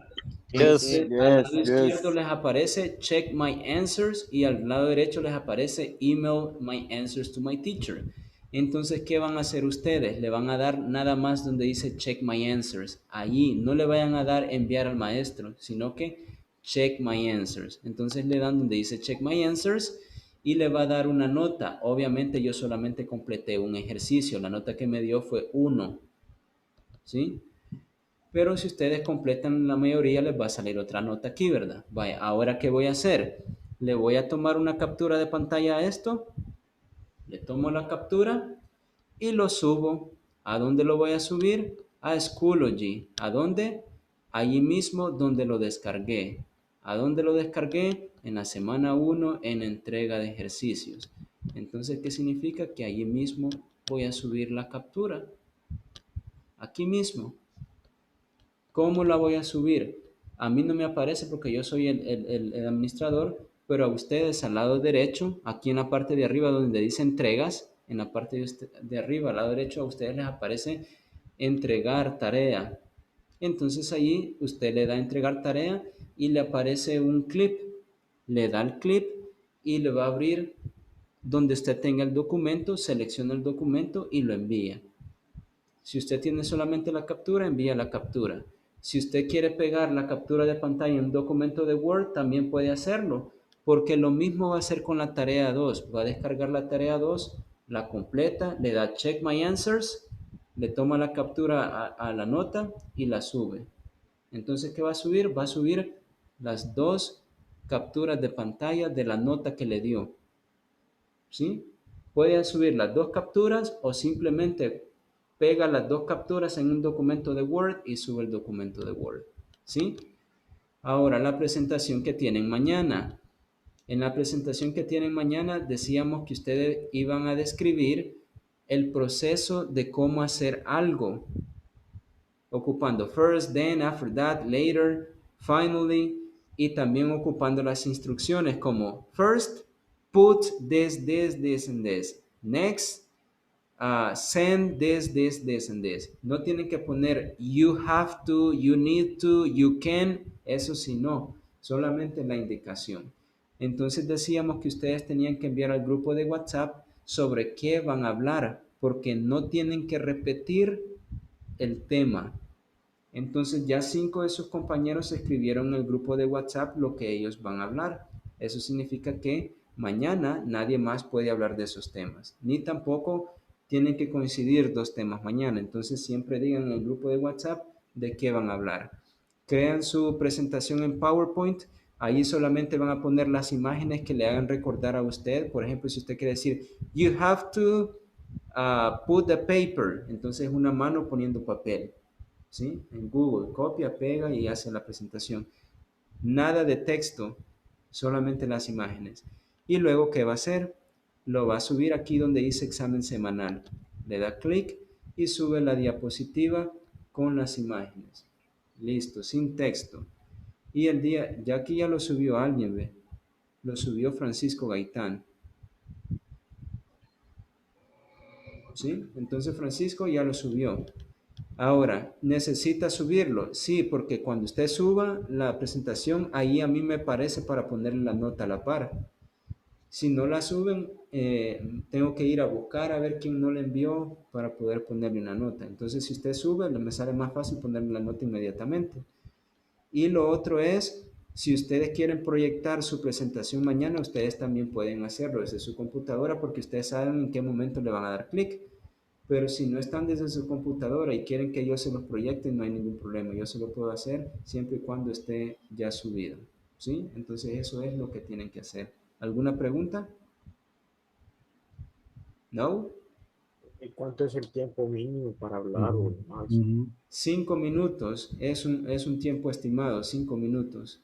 Yes, Entonces, al Yes, lado izquierdo yes. les aparece check my answers y al lado derecho les aparece email my answers to my teacher. Entonces, ¿qué van a hacer ustedes? Le van a dar nada más donde dice check my answers. Allí no le vayan a dar enviar al maestro, sino que check my answers. Entonces le dan donde dice check my answers y le va a dar una nota. Obviamente yo solamente completé un ejercicio. La nota que me dio fue 1. ¿Sí? Pero si ustedes completan la mayoría, les va a salir otra nota aquí, ¿verdad? Vaya, ahora ¿qué voy a hacer? Le voy a tomar una captura de pantalla a esto, le tomo la captura y lo subo. ¿A dónde lo voy a subir? A Schoology. ¿A dónde? Allí mismo donde lo descargué. ¿A dónde lo descargué? En la semana 1 en entrega de ejercicios. Entonces, ¿qué significa? Que allí mismo voy a subir la captura. Aquí mismo. ¿Cómo la voy a subir? A mí no me aparece porque yo soy el administrador, pero a ustedes al lado derecho, aquí en la parte de arriba donde dice entregas, en la parte de arriba al lado derecho a ustedes les aparece entregar tarea. Entonces allí usted le da entregar tarea y le aparece un clip. Le da el clip y le va a abrir donde usted tenga el documento, selecciona el documento y lo envía. Si usted tiene solamente la captura, envía la captura. Si usted quiere pegar la captura de pantalla en un documento de Word, también puede hacerlo, porque lo mismo va a hacer con la tarea 2. Va a descargar la tarea 2, la completa, le da check my answers, le toma la captura a la nota y la sube. Entonces, ¿qué va a subir? Va a subir las dos capturas de pantalla de la nota que le dio. ¿Sí? Puede subir las dos capturas o simplemente pega las dos capturas en un documento de Word y sube el documento de Word. ¿Sí? Ahora, la presentación que tienen mañana. En la presentación que tienen mañana decíamos que ustedes iban a describir el proceso de cómo hacer algo, ocupando first, then, after that, later, finally, y también ocupando las instrucciones como first, put this, and this. Next, send this, and this. No tienen que poner you have to, you need to, you can, eso sí no, solamente la indicación. Entonces decíamos que ustedes tenían que enviar al grupo de WhatsApp sobre qué van a hablar, porque no tienen que repetir el tema. Entonces ya 5 de sus compañeros escribieron en el grupo de WhatsApp lo que ellos van a hablar. Eso significa que mañana nadie más puede hablar de esos temas, ni tampoco tienen que coincidir dos temas mañana. Entonces siempre digan en el grupo de WhatsApp de qué van a hablar. Crean su presentación en PowerPoint. Ahí solamente van a poner las imágenes que le hagan recordar a usted. Por ejemplo, si usted quiere decir, you have to put the paper, entonces una mano poniendo papel, ¿sí? En Google, copia, pega y hace la presentación. Nada de texto, solamente las imágenes. Y luego, ¿qué va a hacer? Lo va a subir aquí donde dice examen semanal. Le da clic y sube la diapositiva con las imágenes. Listo, sin texto. Y el día, ya aquí ya lo subió alguien, ¿ve? Lo subió Francisco Gaitán. ¿Sí? Entonces Francisco ya lo subió. Ahora, ¿necesita subirlo? Sí, porque cuando usted suba la presentación, ahí a mí me parece para ponerle la nota a la par. Si no la suben, tengo que ir a buscar a ver quién no le envió para poder ponerle una nota. Entonces, si usted sube, me sale más fácil ponerle la nota inmediatamente. Y lo otro es, si ustedes quieren proyectar su presentación mañana, ustedes también pueden hacerlo desde su computadora porque ustedes saben en qué momento le van a dar clic. Pero si no están desde su computadora y quieren que yo se los proyecte, no hay ningún problema. Yo se lo puedo hacer siempre y cuando esté ya subido. ¿Sí? Entonces eso es lo que tienen que hacer. ¿Alguna pregunta? ¿No? ¿Y cuánto es el tiempo mínimo para hablar o el máximo? 5 minutos es un tiempo estimado, 5 minutos.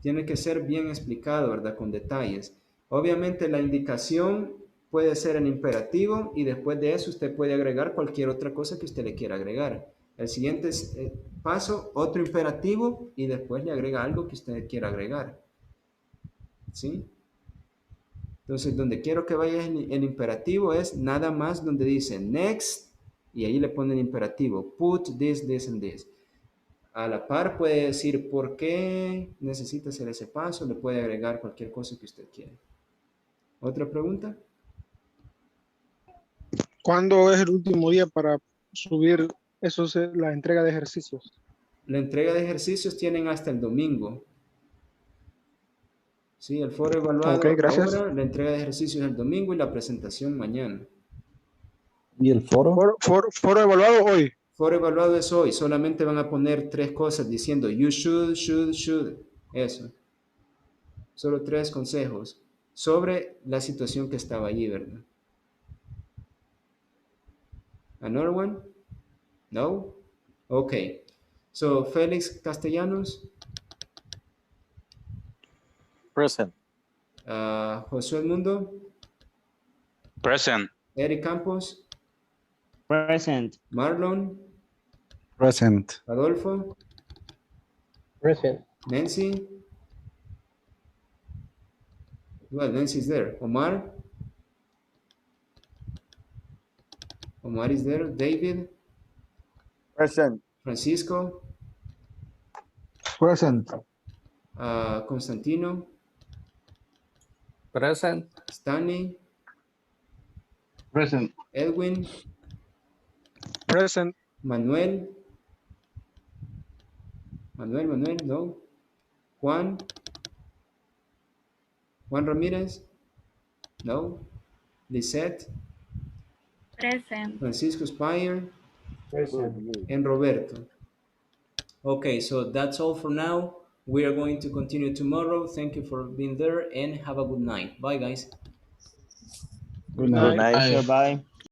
Tiene que ser bien explicado, ¿verdad? Con detalles. Obviamente la indicación puede ser en imperativo y después de eso usted puede agregar cualquier otra cosa que usted le quiera agregar. El siguiente paso, otro imperativo y después le agrega algo que usted quiera agregar. ¿Sí? Entonces, donde quiero que vaya el imperativo es nada más donde dice next y ahí le pone el imperativo. Put this, this and this. A la par puede decir por qué necesita hacer ese paso, le puede agregar cualquier cosa que usted quiera. ¿Otra pregunta? ¿Cuándo es el último día para subir la entrega de ejercicios? La entrega de ejercicios tienen hasta el domingo. Sí, el foro evaluado Ok, gracias. ahora, la entrega de ejercicios el domingo y la presentación mañana. ¿Y el foro? Foro evaluado hoy. Foro evaluado es hoy, solamente van a poner 3 cosas diciendo you should, eso. Solo 3 consejos sobre la situación que estaba allí, ¿verdad? Another one? No? Okay. So, Félix Castellanos, Present. Josué Mundo, Present. Eric Campos, Present. Marlon, Present. Adolfo, Present. Nancy. Well, Nancy's there. Omar is there. David, Present. Francisco, Present. Constantino, Present. Stanley, Present. Edwin, Present. Manuel, no. Juan Ramírez, no. Lisette, Present. Francisco Spire, Present. and Roberto. Okay, so that's all for now. We are going to continue tomorrow. Thank you for being there and have a good night. Bye, guys. Good night. Good night. Sure, bye.